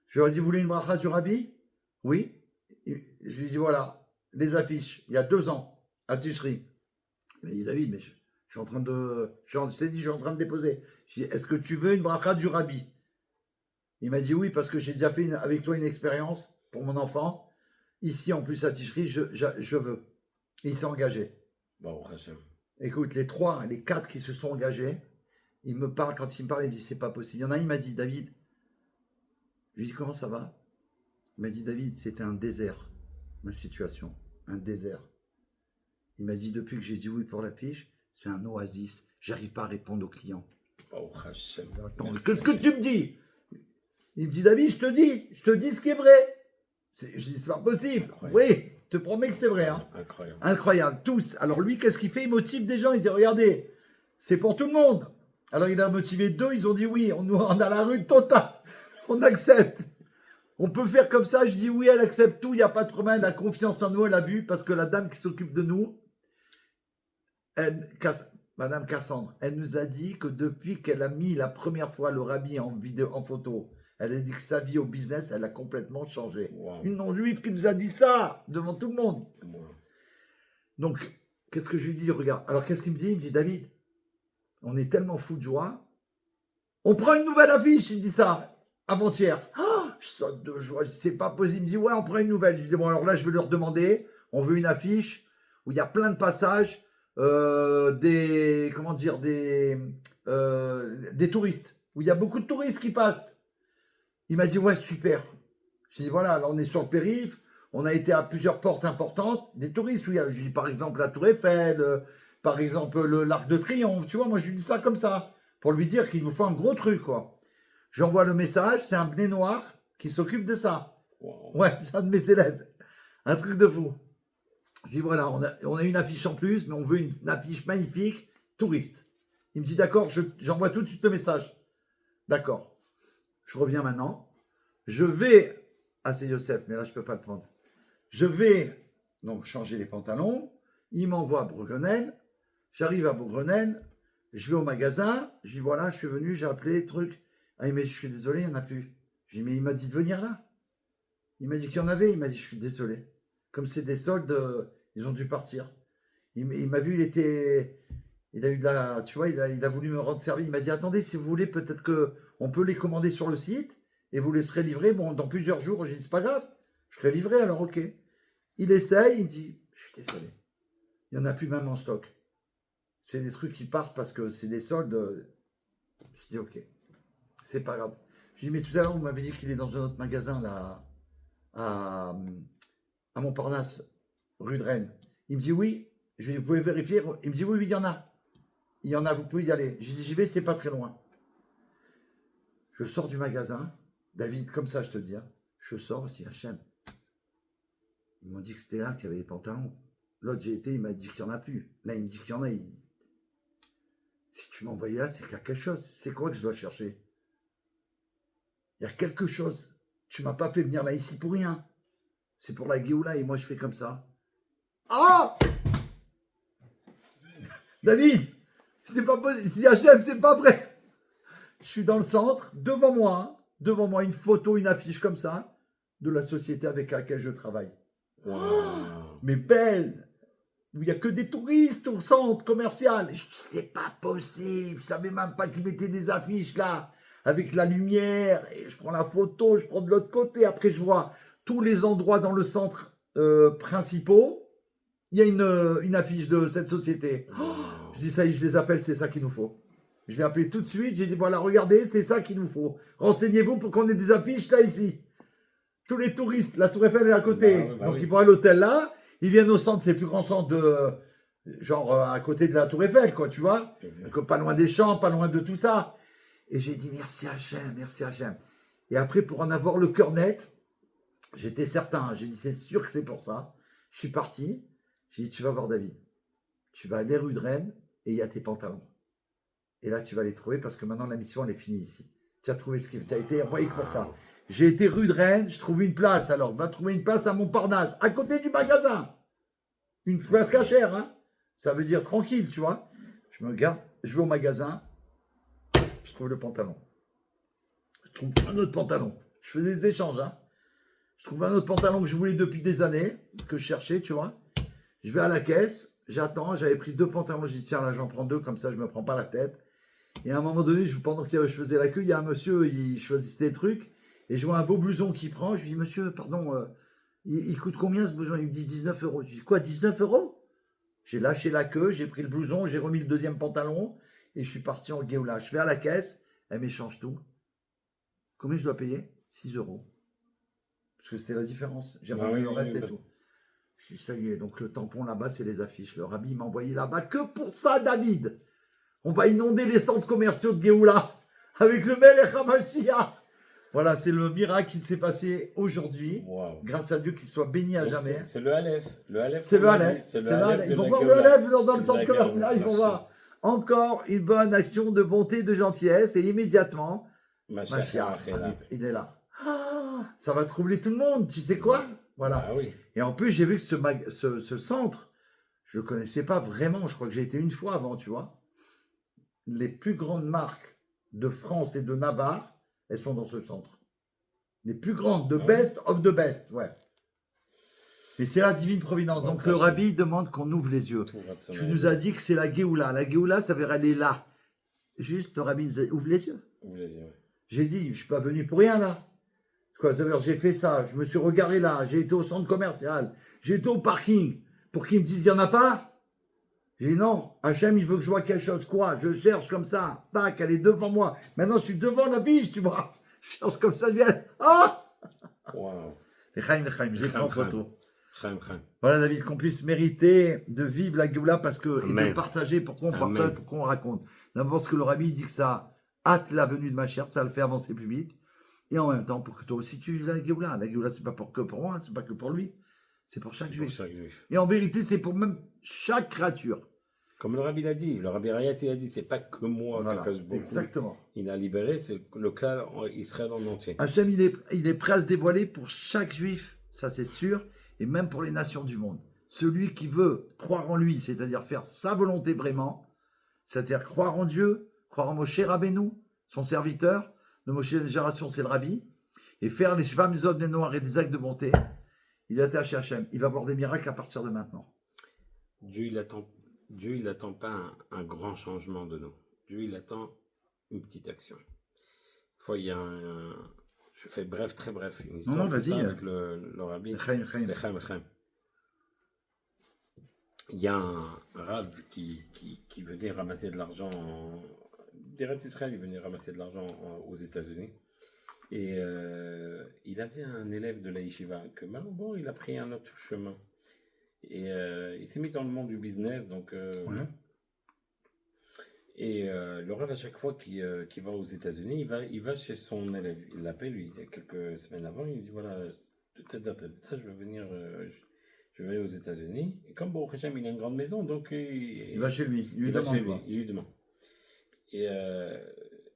Je leur ai dit, vous voulez une bracha du Rabbi? Oui. Je lui ai dit, voilà, les affiches, il y a 2 ans, à Ticherie. Il m'a dit, David, mais je suis en train de... Je t'ai dit, je suis en train de déposer. Je lui ai dit, est-ce que tu veux une bracha du Rabbi? Il m'a dit, oui, parce que j'ai déjà fait avec toi une expérience pour mon enfant. Ici, en plus, à Ticherie, je veux. Et il s'est engagé. Bon, Hachem. Écoute, les 4 qui se sont engagés, il me parle, quand il me parle, il me dit, c'est pas possible. Il y en a un, il m'a dit, David, je lui ai dit, comment ça va? Il m'a dit, David, c'était un désert, ma situation, un désert. Il m'a dit, depuis que j'ai dit oui pour l'affiche, c'est un oasis, j'arrive pas à répondre aux clients. Bon, Hachem. Attends, qu'est-ce que tu me dis? Il me dit, David, je te dis ce qui est vrai. Je dis, c'est pas possible. Incroyable. Oui, je te promets que c'est vrai. Hein. Incroyable. Incroyable, tous. Alors lui, qu'est-ce qu'il fait? Il motive des gens, il dit, regardez, c'est pour tout le monde. Alors il a motivé 2, ils ont dit oui, on a la rue totale, on accepte. On peut faire comme ça, je dis oui, elle accepte tout, il n'y a pas de problème, elle a confiance en nous, elle a vu, parce que la dame qui s'occupe de nous, Madame Cassandre, elle nous a dit que depuis qu'elle a mis la première fois le Rabbi en vidéo, en photo, elle a dit que sa vie au business, elle a complètement changé. Wow. Une non-juive qui nous a dit ça, devant tout le monde. Wow. Donc, qu'est-ce que je lui dis? Regarde, alors qu'est-ce qu'il me dit? Il me dit, David, on est tellement fou de joie, on prend une nouvelle affiche, il me dit ça, avant-hier. Oh, je saute de joie, je dis, c'est pas possible. Il me dit, ouais, on prend une nouvelle. Je lui dis, bon, alors là, je vais leur demander, on veut une affiche où il y a plein de passages, des touristes, où il y a beaucoup de touristes qui passent. Il m'a dit, ouais, super. Je dis, voilà, là, on est sur le périph', on a été à plusieurs portes importantes, des touristes, où il y a, je dis, par exemple, la Tour Eiffel, par exemple, l'Arc de Triomphe, tu vois, moi, je lui dis ça comme ça, pour lui dire qu'il nous faut un gros truc, quoi. J'envoie le message, c'est un bné noir qui s'occupe de ça. Wow. Ouais, c'est un de mes élèves. Un truc de fou. Je dis, voilà, on a une affiche en plus, mais on veut une affiche magnifique, touriste. Il me dit, d'accord, j'envoie tout de suite le message. D'accord. Je reviens maintenant. Je vais... Ah, c'est Youssef, mais là, je ne peux pas le prendre. Je vais donc changer les pantalons. Il m'envoie à Beaugrenelle. J'arrive à Beaugrenelle. Je vais au magasin. Je dis, voilà, je suis venu, j'ai appelé, truc. Ah, il m'a dit, je suis désolé, il n'y en a plus. Je dis, mais il m'a dit de venir là. Il m'a dit qu'il y en avait. Il m'a dit, je suis désolé. Comme c'est des soldes, ils ont dû partir. Il m'a vu, il a eu de la, tu vois, il a voulu me rendre service. Il m'a dit, attendez, si vous voulez, peut-être qu'on peut les commander sur le site et vous les serez livrés. Bon, dans plusieurs jours. J'ai dit, c'est pas grave. Je serai livré, alors ok. Il essaye, il me dit, je suis désolé. Il n'y en a plus même en stock. C'est des trucs qui partent parce que c'est des soldes. Je dis, ok. C'est pas grave. Je dis, mais tout à l'heure, vous m'avez dit qu'il est dans un autre magasin, là, à Montparnasse, rue de Rennes. Il me dit, oui. Je lui dis, vous pouvez vérifier? Il me dit, oui, oui, il y en a. Il y en a, vous pouvez y aller. J'ai dit, j'y vais, c'est pas très loin. Je sors du magasin. David, comme ça, je te dis. Hein. Je sors, je dis, Hachem. Ils m'ont dit que c'était là qu'il y avait les pantalons. L'autre, j'ai été, il m'a dit qu'il n'y en a plus. Là, il me dit qu'il y en a. Si tu m'envoyais là, c'est qu'il y a quelque chose. C'est quoi que je dois chercher? Il y a quelque chose. Tu m'as pas fait venir là ici pour rien. C'est pour la Géoula et moi je fais comme ça. Ah, David, c'est pas possible. Si Hachem, c'est pas vrai. Je suis dans le centre, devant moi, une photo, une affiche comme ça, de la société avec laquelle je travaille. Waouh. Mais belle, où il n'y a que des touristes au centre commercial. Et je dis, c'est pas possible. Je savais même pas qu'ils mettaient des affiches là, avec la lumière. Et je prends la photo, je prends de l'autre côté. Après, je vois tous les endroits dans le centre principaux. Il y a une affiche de cette société. Wow. Je dis, ça y est, je les appelle, c'est ça qu'il nous faut. Je l'ai appelé tout de suite. J'ai dit, voilà, regardez, c'est ça qu'il nous faut. Renseignez-vous pour qu'on ait des affiches là, ici. Tous les touristes, la Tour Eiffel est à côté. Donc, ils vont à l'hôtel là. Ils viennent au centre, c'est le plus grand centre de. Genre à côté de la Tour Eiffel, quoi, tu vois. Donc, pas loin des champs, pas loin de tout ça. Et j'ai dit, merci Hachem, merci Hachem. Et après, pour en avoir le cœur net, j'étais certain. J'ai dit, c'est sûr que c'est pour ça. Je suis parti. J'ai dit, tu vas voir David. Tu vas aller rue de Rennes et il y a tes pantalons. Et là, tu vas les trouver parce que maintenant, la mission, elle est finie ici. Tu as trouvé ce qui. Tu as été envoyé pour ça. J'ai été rue de Rennes, je trouve une place. Alors, va trouver une place à Montparnasse, à côté du magasin. Une place cachère, hein. Ça veut dire tranquille, tu vois. Je me garde, je vais au magasin, je trouve le pantalon. Je trouve un autre pantalon. Je fais des échanges, hein. Je trouve un autre pantalon que je voulais depuis des années, que je cherchais, tu vois. Je vais à la caisse, j'attends, j'avais pris 2 pantalons, je dis tiens là j'en prends 2, comme ça je me prends pas la tête. Et à un moment donné, pendant que je faisais la queue, il y a un monsieur, il choisissait des trucs, et je vois un beau blouson qui prend, je lui dis monsieur, pardon, il coûte combien ce blouson? Il me dit 19 euros. Je dis quoi, 19 euros? J'ai lâché la queue, j'ai pris le blouson, j'ai remis le deuxième pantalon, et je suis parti en Géoula. Je vais à la caisse, elle m'échange tout. Combien je dois payer? 6 euros. Parce que c'était la différence. J'ai rendu le reste et tout. Je dis, ça y est, donc le tampon là-bas, c'est les affiches. Le rabbi m'a envoyé là-bas que pour ça, David. On va inonder les centres commerciaux de Géoula avec le Melech HaMashiach. Voilà, c'est le miracle qui s'est passé aujourd'hui. Wow. Grâce à Dieu qu'il soit béni à Donc, jamais. C'est le Aleph. Le Aleph. C'est le Aleph. C'est C'est le le Aleph. Aleph. de Ils vont la voir le Géoula. Aleph dans le De centre la commercial. Ils vont Géoula. voir encore une bonne action de bonté, de gentillesse. Et immédiatement, Mashiach, il est là. Ah, ça va troubler tout le monde. Tu sais quoi? Voilà. Ah oui. Et en plus, j'ai vu que ce centre, je ne le connaissais pas vraiment. Je crois que j'ai été une fois avant, tu vois. Les plus grandes marques de France et de Navarre, elles sont dans ce centre. Les plus grandes, the best of the best, ouais. Mais c'est la divine providence. Bon, donc le rabbi demande qu'on ouvre les yeux. Tu nous as dit que c'est la Géoula. La Géoula, ça veut dire elle est là. Juste, le rabbi nous a dit, ouvre les yeux. J'ai dit, je ne suis pas venu pour rien là. Quoi, ça veut dire, j'ai fait ça, je me suis regaré là, j'ai été au centre commercial, j'ai été au parking, pour qu'ils me disent, il n'y en a pas? J'ai dit non, Hachem, il veut que je vois quelque chose. Quoi? Je cherche comme ça, tac, elle est devant moi. Maintenant, je suis devant la biche, tu vois. Je cherche comme ça, je viens. Ah! Wow. Lechaim, j'ai pris en photo. Chaim. Voilà, David, qu'on puisse mériter de vivre la Géoula parce que, et Amen. de partager, pourquoi on Amen. partage, pourquoi on raconte. D'abord, parce que le rabbi dit que ça hâte la venue de ma chère, ça le fait avancer plus vite. Et en même temps, pour que toi aussi tu vives la Géoula. La Géoula, c'est pas que pour moi, c'est pas que pour lui. C'est pour chaque juif. Et en vérité, c'est pour même chaque créature. Comme le rabbi l'a dit, le rabbi Rayati a dit, c'est pas que moi Voilà, qui cache beaucoup. exactement. Il a libéré, c'est le clan Israël en entier. Hachem, il est prêt à se dévoiler pour chaque juif, ça c'est sûr, et même pour les nations du monde. Celui qui veut croire en lui, c'est-à-dire faire sa volonté vraiment, c'est-à-dire croire en Dieu, croire en Moshe Rabbeinu, son serviteur, le Moshe de la génération, c'est le rabbi, et faire les Shvam Zod Noirs et des actes de bonté, il est attaché à Hachem. Il va voir des miracles à partir de maintenant. Dieu, il attend pas un grand changement de nous. Dieu, il attend une petite action. Il y a je fais bref, très bref, une histoire Non, vas-y. avec le rabbi. Lechaim. Il y a un rave qui venait ramasser de l'argent d'Eretz Israël, il venait ramasser de l'argent aux États-Unis. Et il avait un élève de la yeshiva que malheureusement il a pris un autre chemin. Et il s'est mis dans le monde du business, donc Et le Rav, à chaque fois qu'il va aux États-Unis, il va chez son élève. Il l'appelle, lui, il y a quelques semaines avant, il dit voilà, de telle date à telle date, je vais venir, je vais aller aux États-Unis. Et comme Baruch Hashem, il a une grande maison, donc Il va chez lui, il lui il va chez demande lui, quoi. il lui demande. Et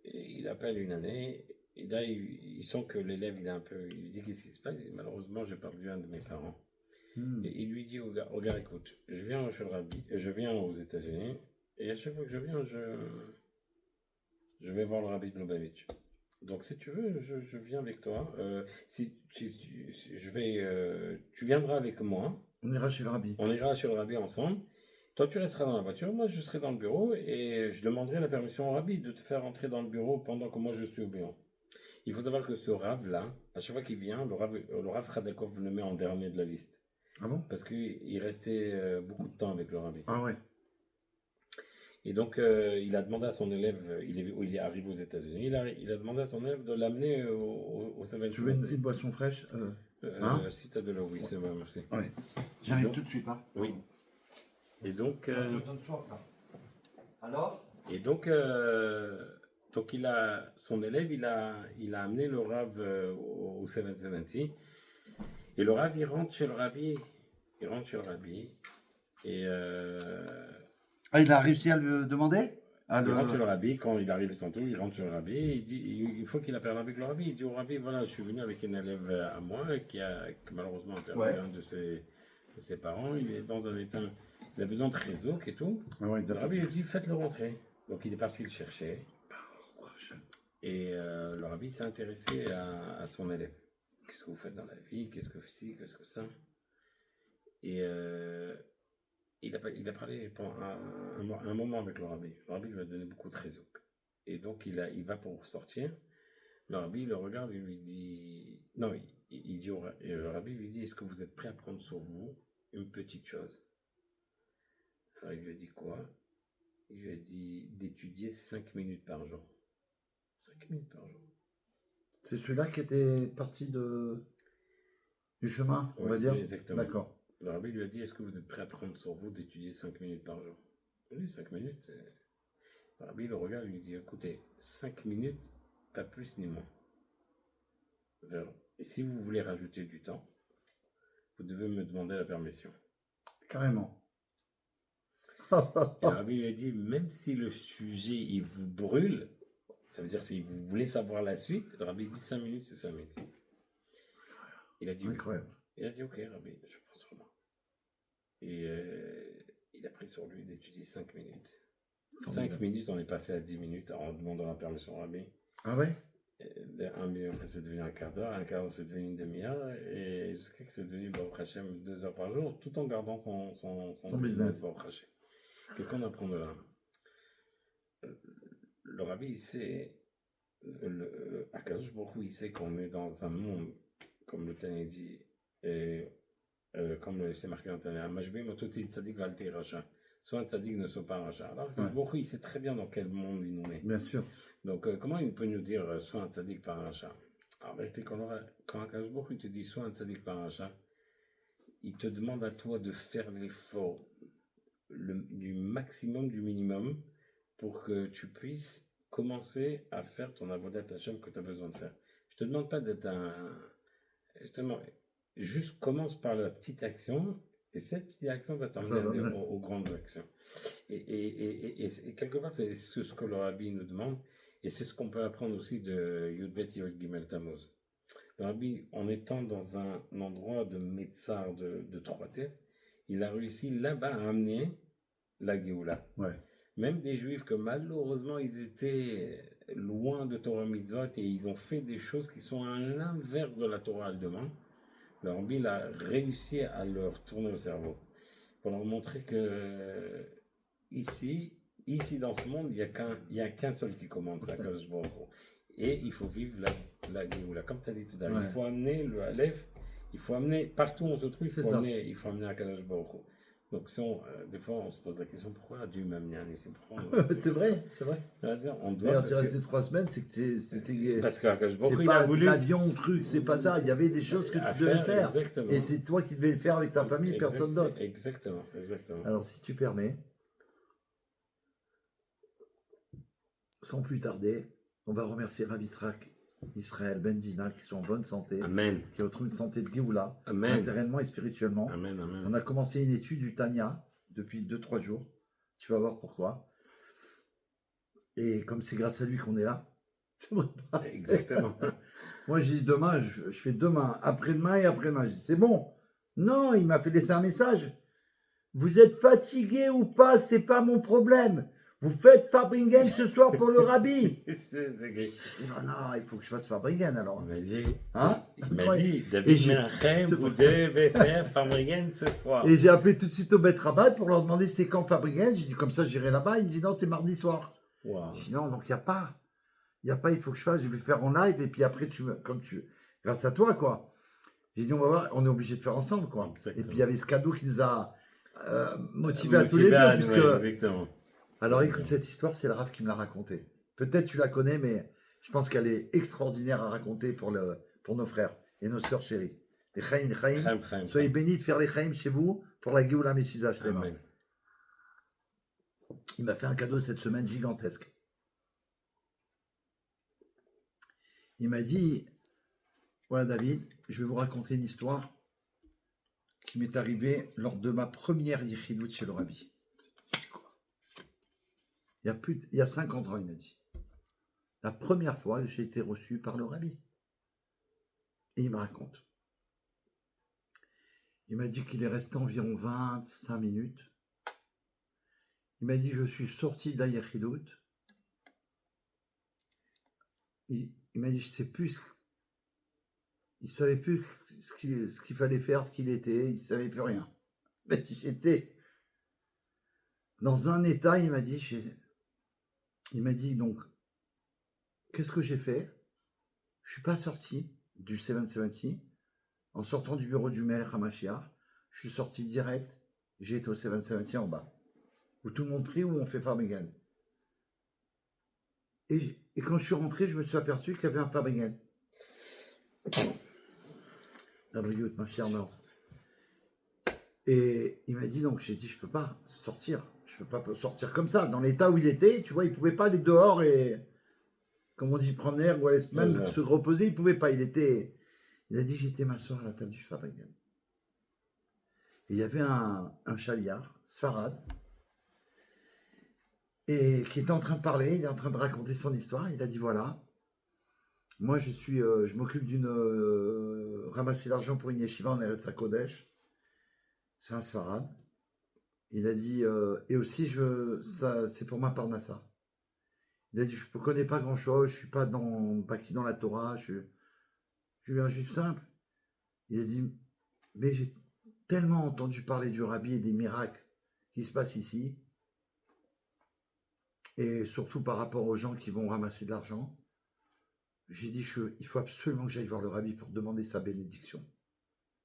il appelle une année, et là, il sent que l'élève, il est un peu. Il lui dit qu'est-ce qui se passe. Il dit, malheureusement, j'ai perdu un de mes parents. Et il lui dit au gars, écoute, je viens chez le Rabbi, je viens aux États-Unis, et à chaque fois que je viens, je vais voir le Rabbi de Lubavitch. Donc, si tu veux, je viens avec toi. Si je vais, tu viendras avec moi. On ira chez le Rabbi. On ira chez le Rabbi ensemble. Toi, tu resteras dans la voiture. Moi, je serai dans le bureau et je demanderai la permission au Rabbi de te faire entrer dans le bureau pendant que moi je suis au bureau. Il faut savoir que ce Rav-là, à chaque fois qu'il vient, le Rav Khadakov le met en dernier de la liste. Ah bon? Parce qu'il restait beaucoup de temps avec le Rabbi. Ah ouais. Et donc, il a demandé à son élève, il est arrivé aux États-Unis, il a demandé à son élève de l'amener au 7 Tu veux une boisson fraîche? Hein? Si tu as de l'eau, oui, c'est bon, merci. Ouais. J'arrive Donc- tout de suite. Hein. Oui. Et donc, Je donne soif, là. Alors? et donc, son élève, il a amené le Rav au 770. Et le Rav, il rentre chez le Rabbi. Et Ah, il a réussi à le demander? il rentre chez le Rabbi. Quand il arrive à son tour, il rentre chez le Rabbi. Il dit, il faut qu'il appelle avec le Rabbi. Il dit au Rabbi, voilà, je suis venu avec un élève à moi qui malheureusement perdu Ouais. un de ses parents. Il est dans un état, il a besoin de réseau et tout. Ah ouais, Le Rabbi lui dit, faites-le rentrer. Donc il est parti le chercher. Oh, Et le Rabbi s'est intéressé à son élève. Qu'est-ce que vous faites dans la vie? Qu'est-ce que ci? Qu'est-ce que ça? Et il a parlé pendant un moment avec le Rabbi. Le Rabbi lui a donné beaucoup de réseaux. Et donc il va pour sortir. Le Rabbi le regarde et lui dit... Non, il dit et le Rabbi lui dit, est-ce que vous êtes prêt à prendre sur vous une petite chose? Alors il lui a dit quoi? Il lui a dit d'étudier 5 minutes par jour. 5 minutes par jour. C'est celui-là qui était parti du chemin, on Ouais, va dire? exactement. D'accord. Le Rabbi lui a dit, est-ce que vous êtes prêt à prendre sur vous d'étudier 5 minutes par jour? Oui, 5 minutes, c'est... Le Rabbi le regarde et lui dit, écoutez, 5 minutes, pas plus ni moins. Et si vous voulez rajouter du temps, vous devez me demander la permission. Carrément. Et le Rabbi lui a dit, même si le sujet, il vous brûle, ça veut dire si vous voulez savoir la suite, le Rabbi dit 5 minutes, c'est 5 minutes. Il a dit oui. Incroyable. Il a dit, ok, Rabbi, je prends sur moi. Et il a pris sur lui d'étudier 5 minutes. 5 minutes, on est passé à 10 minutes en demandant la permission au Rabbi. Ah ouais? De 1 minute après, c'est devenu un quart d'heure. Un quart d'heure, c'est devenu une demi-heure. Et jusqu'à que c'est devenu, Baruch Hashem, 2 heures par jour, tout en gardant son business. Baruch Hashem. Qu'est-ce qu'on apprend de là? Le Rabbi, il sait, Akadosh Baruch Hu, il sait qu'on est dans un monde, comme le Tanya dit, et comme c'est marqué dans le Tanya, Mashbim ototi tzadik valti racha. Soit un tzadik ne soit pas un racha. Alors Akadosh Baruch Hu, il sait très bien dans quel monde il nous met. Bien sûr. Donc, comment il peut nous dire soit un tzadik par un rachat? En vérité, quand Akadosh Baruch Hu te dit soit un tzadik par un rachat, il te demande à toi de faire l'effort du maximum, du minimum, pour que tu puisses commencer à faire ton avodat Hashem que tu as besoin de faire. Je te demande pas d'être juste commence par la petite action, et cette petite action va t'emmener aux grandes actions. Et quelque part, c'est ce que le Rabbi nous demande, et c'est ce qu'on peut apprendre aussi de Yudbet Yod Gimel Tammuz. Le Rabbi, en étant dans un endroit de Metzar de 3 têtes, il a réussi là-bas à amener la Géoula. Ouais. Même des Juifs que malheureusement ils étaient loin de Torah Mitzvot et ils ont fait des choses qui sont à l'inverse de la Torah elle demande. Le Rabbi a réussi à leur tourner le cerveau pour leur montrer que ici dans ce monde, il y a qu'un seul qui commande, c'est Akadosh Baruch Hu. Et il faut vivre la Géoula. Comme tu as dit tout à l'heure, il faut amener le Aleph, il faut amener, partout où on se trouve, il faut amener Akadosh Baruch Hu. Donc, des fois, on se pose la question, pourquoi Dieu m'a mis un ici? C'est vrai, c'est vrai. On doit. Quand tu es resté 3 semaines, c'est que c'était. Parce qu'Akadosh Baruch Hu, c'est il a pas voulu. l'avion, truc, c'est pas ça. Il y avait des choses que tu devais faire. Exactement. Et c'est toi qui devais le faire avec ta famille, personne d'autre. Exactement. Alors, si tu permets. sans plus tarder, on va remercier Rav Yitzhak, Israël Ben Dina, qui sont en bonne santé, Amen. qui retrouvent une santé de Géoula, Amen. matériellement et spirituellement. Amen. Amen. On a commencé une étude du Tanya depuis 2-3 jours. Tu vas voir pourquoi. Et comme c'est grâce à lui qu'on est là, c'est vrai pas. Exactement. Moi, j'ai dit demain, je fais demain, après-demain et après-demain. J'ai dit, c'est bon. Non, il m'a fait laisser un message. Vous êtes fatigué ou pas, c'est pas mon problème. Vous faites Farbringen ce soir pour le rabbi. Oh là là, il faut que je fasse Farbringen alors. Hein? Il m'a dit, Et David j'ai- Menachem, c'est vous vrai. devez faire Farbringen ce soir. Et j'ai appelé tout de suite au Bet Rabat pour leur demander c'est quand Farbringen. J'ai dit comme ça j'irai là-bas. Il me dit non, c'est mardi soir. Wow. Je dis non, donc il n'y a pas. Il n'y a pas, il faut que je fasse, je vais faire en live et puis après, grâce à toi, quoi. J'ai dit on va voir, on est obligé de faire ensemble, quoi. Exactement. Et puis il y avait ce cadeau qui nous a motivés à tous les deux. à Puisque... nous, exactement. Alors écoute, cette histoire, c'est le Rav qui me l'a racontée. Peut-être tu la connais, mais je pense qu'elle est extraordinaire à raconter pour nos frères et nos sœurs chéries. Les Chaim, les Chaim. Chaim, chaim, Soyez chaim. bénis de faire les Chaim chez vous pour la Géoula Messidah Shlema. Amen. Il m'a fait un cadeau cette semaine gigantesque. Il m'a dit, voilà David, je vais vous raconter une histoire qui m'est arrivée lors de ma première Yichidut chez le Rabbi. Il y a 50 ans, il m'a dit. La première fois que j'ai été reçu par le Rabbi. Et il me raconte. Il m'a dit qu'il est resté environ 25 minutes. Il m'a dit, je suis sorti de la Yichidut. Il m'a dit, je ne sais plus, il ne savait plus ce qu'il fallait faire, ce qu'il était, il ne savait plus rien. Mais j'étais dans un état, il m'a dit, donc, qu'est-ce que j'ai fait? Je ne suis pas sorti du 770. En sortant du bureau du Melech HaMashiach, je suis sorti direct, j'ai été au 770 en bas. Où tout le monde prie, où on fait Farbringen. Et quand je suis rentré, je me suis aperçu qu'il y avait un Farbringen. La brigade, ma chère mère. Et il m'a dit, donc j'ai dit, je peux pas sortir. Je peux pas sortir comme ça. Dans l'état où il était, tu vois, il pouvait pas aller dehors et, comme on dit, prendre l'air ou aller même se reposer, il pouvait pas. Il a dit, j'étais m'asseoir à la table du Farbringen. Et il y avait un chaliard, Sfarad, et qui était en train de parler, il est en train de raconter son histoire. Il a dit, voilà, moi je m'occupe d'une ramasser l'argent pour une yeshiva en Eretz HaKodesh. C'est un Sfarad. Il a dit, et aussi, c'est pour ma parnassa. Il a dit, je ne connais pas grand-chose, je ne suis pas bâti dans la Torah, je suis un juif simple. Il a dit, mais j'ai tellement entendu parler du Rabbi et des miracles qui se passent ici, et surtout par rapport aux gens qui vont ramasser de l'argent. J'ai dit, il faut absolument que j'aille voir le Rabbi pour demander sa bénédiction.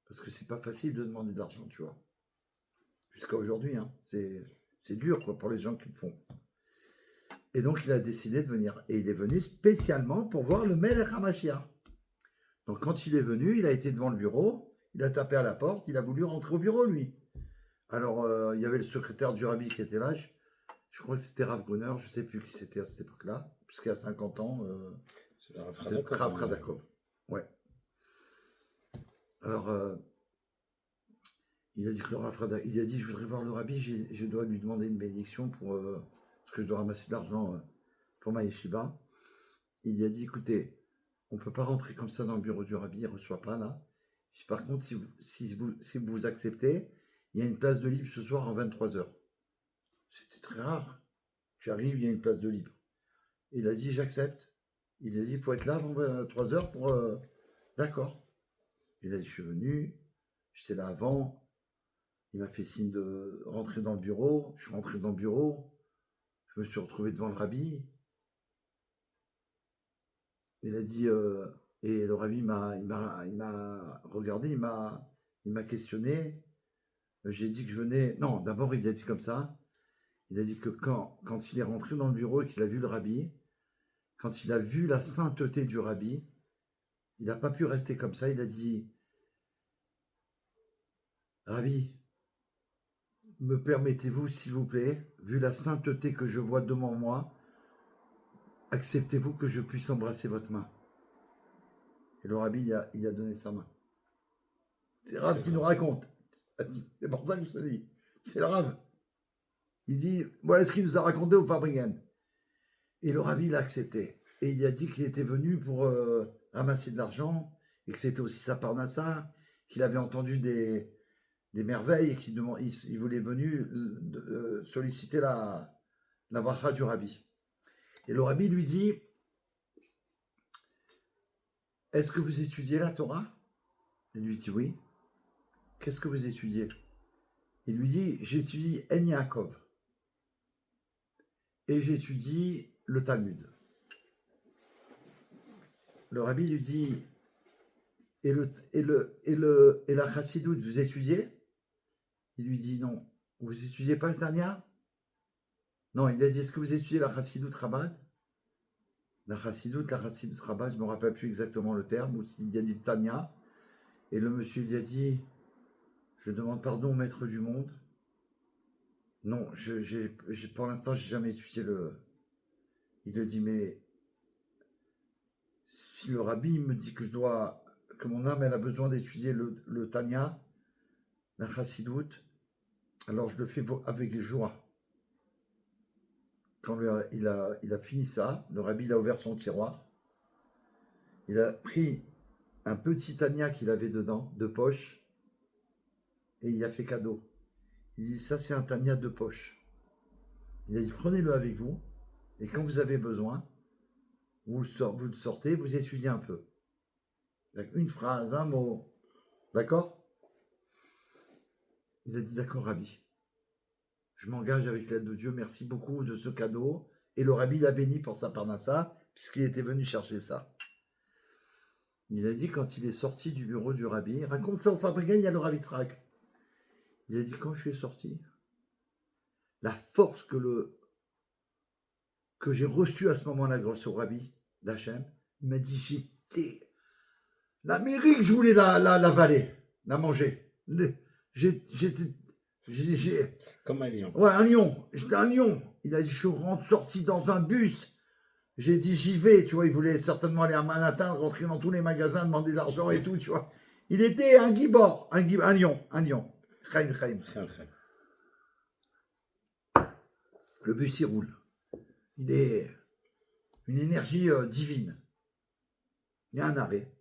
Parce que c'est pas facile de demander de l'argent, tu vois. Jusqu'à aujourd'hui, hein. C'est dur, quoi, pour les gens qui le font. Et donc, il a décidé de venir. Et il est venu spécialement pour voir le Melech HaMashiach. Donc, quand il est venu, il a été devant le bureau, il a tapé à la porte, il a voulu rentrer au bureau, lui. Alors, il y avait le secrétaire du Rabbi qui était là. Je crois que c'était Rav Gunner, je ne sais plus qui c'était à cette époque-là, puisqu'il y a 50 ans, c'était Rav Radakov. Ouais. Alors, il a dit que le Rav Radakov, il a dit, je voudrais voir le Rabbi, je dois lui demander une bénédiction parce que je dois ramasser de l'argent pour ma yeshiva. Il a dit, écoutez, on ne peut pas rentrer comme ça dans le bureau du Rabbi, il ne reçoit pas là. Par contre, si vous acceptez, il y a une place de libre ce soir à 23h. C'était très rare. J'arrive, il y a une place de libre. Il a dit, j'accepte. Il a dit, il faut être là avant 3h pour... D'accord. Il a dit, je suis venu, j'étais là avant. Il m'a fait signe de rentrer dans le bureau. Je suis rentré dans le bureau. Je me suis retrouvé devant le Rabbi. Il a dit... et le Rabbi il m'a regardé, il m'a questionné. J'ai dit que je venais... Non, d'abord, il a dit comme ça. Il a dit que quand il est rentré dans le bureau et qu'il a vu le Rabbi, quand il a vu la sainteté du Rabbi, il n'a pas pu rester comme ça. Il a dit, Rabbi, me permettez-vous, s'il vous plaît, vu la sainteté que je vois devant moi, acceptez-vous que je puisse embrasser votre main? Et le rabbi, il a donné sa main. C'est le Rav qui nous raconte. C'est pour ça que je te dis. C'est le Rav. Il dit, voilà ce qu'il nous a raconté au Fabrigan. Et le rabbi l'a accepté. Et il a dit qu'il était venu pour ramasser de l'argent, et que c'était aussi sa parnassa, qu'il avait entendu des merveilles, et qu'il voulait venir solliciter la bracha du rabbi. Et le rabbi lui dit, est-ce que vous étudiez la Torah? Il lui dit oui. Qu'est-ce que vous étudiez? Il lui dit, j'étudie En Yaakov. Et j'étudie le Talmud. Le rabbi lui dit, et la Chassidoute, vous étudiez? Il lui dit non. Vous étudiez pas le Tanya? Non, il a dit, est-ce que vous étudiez la Chassidoute Chabad? La Chassidoute Chabad, je ne me rappelle plus exactement le terme, ou il a dit Tanya. Et le monsieur lui a dit, je demande pardon au maître du monde. Non, pour l'instant, j'ai jamais étudié le... Il lui dit, mais si le rabbi me dit que mon âme, elle a besoin d'étudier le Tanya, la Chassidoute, alors je le fais avec joie. Quand il a fini ça, le rabbi il a ouvert son tiroir, il a pris un petit Tanya qu'il avait dedans, de poche, et il a fait cadeau. Il dit, ça c'est un Tanya de poche. Il a dit, prenez-le avec vous, et quand vous avez besoin, vous le sortez, vous étudiez un peu. Une phrase, un mot. D'accord? Il a dit, d'accord, rabbi. Je m'engage avec l'aide de Dieu, merci beaucoup de ce cadeau. Et le rabbi l'a béni pour sa parnassa, puisqu'il était venu chercher ça. Il a dit, quand il est sorti du bureau du rabbi, raconte ça au Fabrigan, il y a le rabbi Tzrak. Il a dit, quand je suis sorti, la force que j'ai reçue à ce moment-là grâce au rabbi d'Hachem, il m'a dit, j'étais... L'Amérique, je voulais l'avaler, la manger. J'étais... Comme un lion. Ouais, un lion. J'étais un lion. Il a dit, je suis sorti dans un bus. J'ai dit, j'y vais. Tu vois, il voulait certainement aller à Manhattan, rentrer dans tous les magasins, demander de l'argent et tout, tu vois. Il était un gibor, un lion. Chaim. Le bus, il roule. Il est une énergie divine. Il y a un arrêt.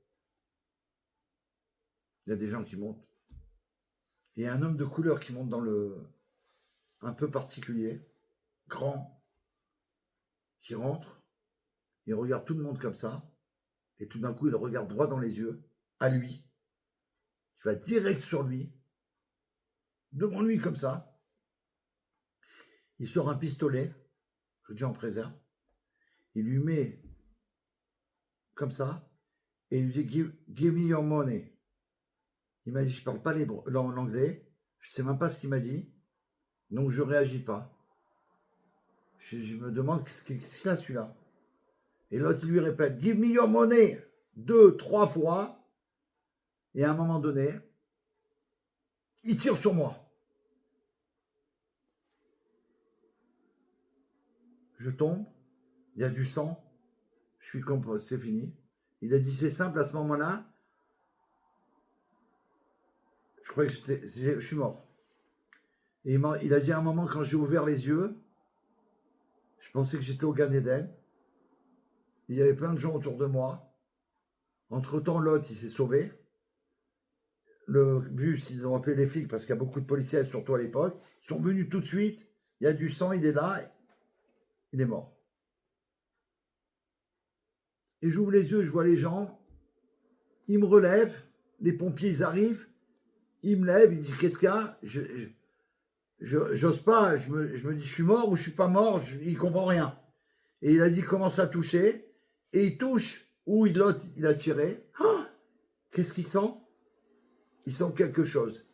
Il y a des gens qui montent. Il y a un homme de couleur qui monte un peu particulier, grand, qui rentre. Il regarde tout le monde comme ça. Et tout d'un coup, il le regarde droit dans les yeux, à lui. Il va direct sur lui, devant lui comme ça. Il sort un pistolet, que Dieu en préserve. Il lui met comme ça, et il lui dit, give me your money. Il m'a dit, je ne parle pas l'anglais, je ne sais même pas ce qu'il m'a dit, donc je ne réagis pas. Je me demande qu'est-ce qu'il a celui-là. Et l'autre, il lui répète, give me your money, 2, 3 fois, et à un moment donné, il tire sur moi. Je tombe, il y a du sang, je suis comme, c'est fini. Il a dit, c'est simple, à ce moment-là, je croyais que je suis mort. Et il a dit à un moment, quand j'ai ouvert les yeux, je pensais que j'étais au Gan Eden. Il y avait plein de gens autour de moi. Entre-temps, l'autre, il s'est sauvé. Le bus, ils ont appelé les flics parce qu'il y a beaucoup de policiers, surtout à l'époque. Ils sont venus tout de suite. Il y a du sang, il est là. Il est mort. Et j'ouvre les yeux, je vois les gens. Ils me relèvent. Les pompiers, ils arrivent. Ils me lèvent. Ils disent, qu'est-ce qu'il y a? J'ose pas. Je me dis, je suis mort ou je suis pas mort. Il ne comprend rien. Et il a dit, commence à toucher. Et il touche où l'autre, il a tiré. Oh, qu'est-ce qu'il sent? Il sent quelque chose.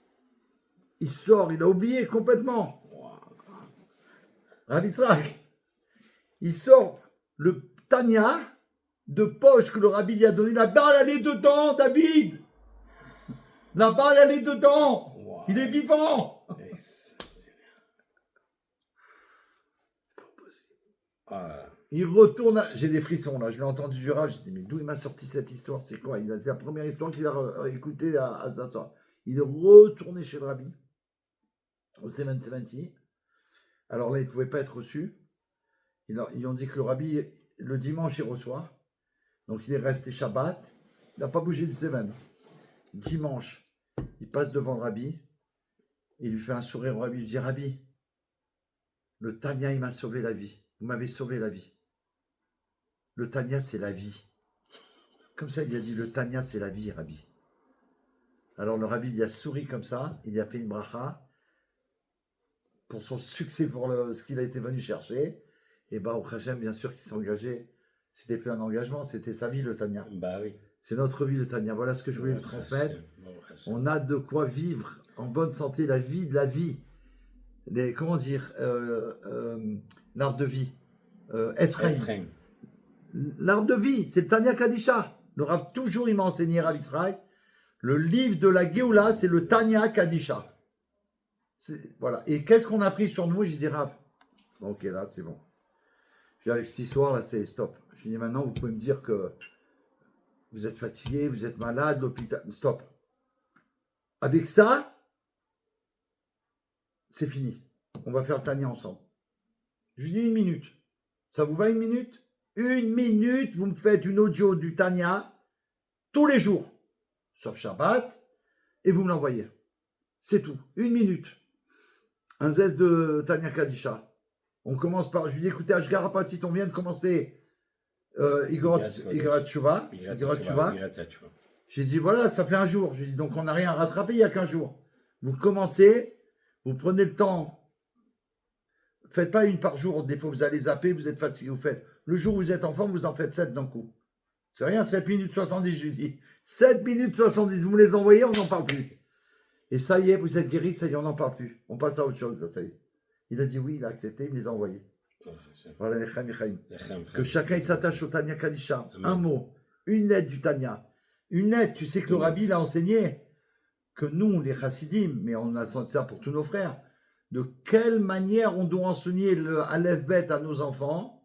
Il sort, il a oublié complètement. Rav Yitzhak. Il sort le Tanya de poche que le rabbi lui a donné. La balle, elle est dedans, David. La balle, elle est dedans. Wow. Il est vivant. Yes. Ah. Il retourne, j'ai des frissons là, je l'ai entendu du Rav, je dis mais d'où il m'a sorti cette histoire, c'est quoi? C'est la première histoire qu'il a écoutée à sa soeur. Il est retourné chez le Rabbi, au 770. Alors là, il ne pouvait pas être reçu. Ils ont dit que le Rabbi, le dimanche, il reçoit. Donc il est resté Shabbat. Il n'a pas bougé du 7. Dimanche, il passe devant le Rabbi. Il lui fait un sourire au Rabbi. Il lui dit Rabbi, le Tanya, il m'a sauvé la vie. Vous m'avez sauvé la vie. Le Tanya, c'est la vie. Comme ça, il a dit le Tanya, c'est la vie, Rabbi. Alors le Rabbi, il a souri comme ça. Il a fait une bracha pour son succès, pour ce qu'il a été venu chercher. Et au Hachem, bien sûr, qu'il s'est engagé. C'était plus un engagement, c'était sa vie, le Tanya. Bah oui. C'est notre vie, le Tanya. Voilà ce que je voulais vous transmettre. On a de quoi vivre en bonne santé, la vie de la vie. Comment dire l'arbre de vie. Etzraïm. L'arbre de vie, c'est le Tanya Kadisha. Le Rav, toujours, il m'a enseigné, Rav Israël. Le livre de la Géoula, c'est le Tanya Kadisha. Voilà. Et qu'est-ce qu'on a pris sur nous? J'ai dit, Rav. Ok, là, c'est bon. Je dis, avec cette histoire, là, c'est stop. Je dis, maintenant, vous pouvez me dire que vous êtes fatigué, vous êtes malade, l'hôpital. Stop. Avec ça, c'est fini. On va faire le Tanya ensemble. Je lui dis 1 minute. Ça vous va 1 minute? 1 minute, vous me faites une audio du Tanya tous les jours, sauf Shabbat, et vous me l'envoyez. C'est tout. 1 minute. Un zeste de Tanya Kadisha. On commence par, je lui dis, écoutez, Ashgar Apatit, on vient de commencer Igorat Tshuva. J'ai dit, voilà, ça fait un jour. J'ai dit, donc on n'a rien à rattraper, il n'y a qu'un jour. Vous commencez, vous prenez le temps. Faites pas une par jour, des fois vous allez zapper, vous êtes fatigué, vous faites. Le jour où vous êtes en forme, vous en faites 7 d'un coup. C'est rien, 7 minutes 70, je lui dis. 7 minutes 70, vous me les envoyez, on n'en parle plus. Et ça y est, vous êtes guéri, ça y est, on n'en parle plus. On passe à autre chose, là, ça y est. Il a dit oui, il a accepté, il me les a envoyés. Voilà, les Chaim. Que chacun il s'attache au Tanya Kadisha. Un mot, une lettre du Tanya. Une lettre, tu sais que le Rabbi l'a enseigné, que nous, les Chassidim, mais on a ça pour tous nos frères, de quelle manière on doit enseigner le Aleph Bet à nos enfants.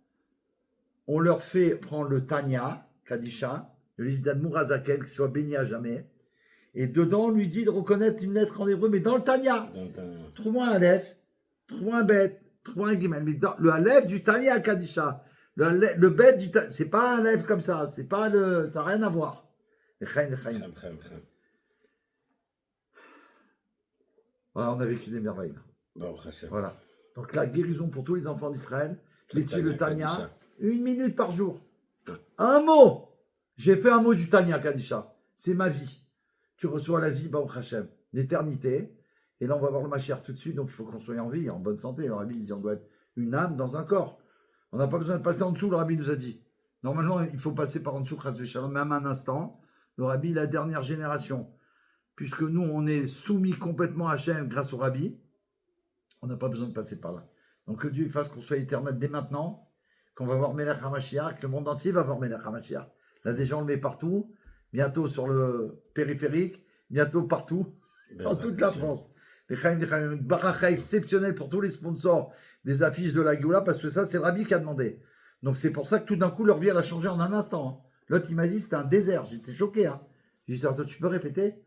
On leur fait prendre le Tanya Kadisha, le livre d'Admour Azakel, qui soit béni à jamais. Et dedans, on lui dit de reconnaître une lettre en hébreu, mais dans le Tanya. Trouve-moi un Aleph, trouve-moi un Bet, trouve-moi un Gimel. Mais dans le Aleph du Tanya Kadisha, le Bet du Tanya, c'est pas un Aleph comme ça, c'est pas ça n'a rien à voir. Voilà, on a vécu des merveilles. Voilà. Donc la guérison pour tous les enfants d'Israël, l'étude le Tanya, 1 minute par jour. Un mot. J'ai fait un mot du Tanya Kadisha. C'est ma vie. Tu reçois la vie, Baruch Hashem, l'éternité. Et là, on va voir le Mashiach tout de suite. Donc il faut qu'on soit en vie, en bonne santé. Le Rabbi dit on doit être une âme dans un corps. On n'a pas besoin de passer en dessous, le Rabbi nous a dit. Normalement, il faut passer par en dessous, même un instant. Le Rabbi, la dernière génération. Puisque nous, on est soumis complètement à Hachem grâce au Rabbi, on n'a pas besoin de passer par là. Donc que Dieu fasse qu'on soit éternel dès maintenant, qu'on va voir Melech HaMashiach, que le monde entier va voir Melech HaMashiach. Là déjà on le met partout, bientôt sur le périphérique, bientôt partout, dans toute la France. Une baracha exceptionnelle pour tous les sponsors des affiches de la Géoula, parce que ça c'est le Rabbi qui a demandé. Donc c'est pour ça que tout d'un coup leur vie elle a changé en un instant. L'autre il m'a dit c'était un désert, j'étais choqué. J'ai dit attends, tu peux répéter?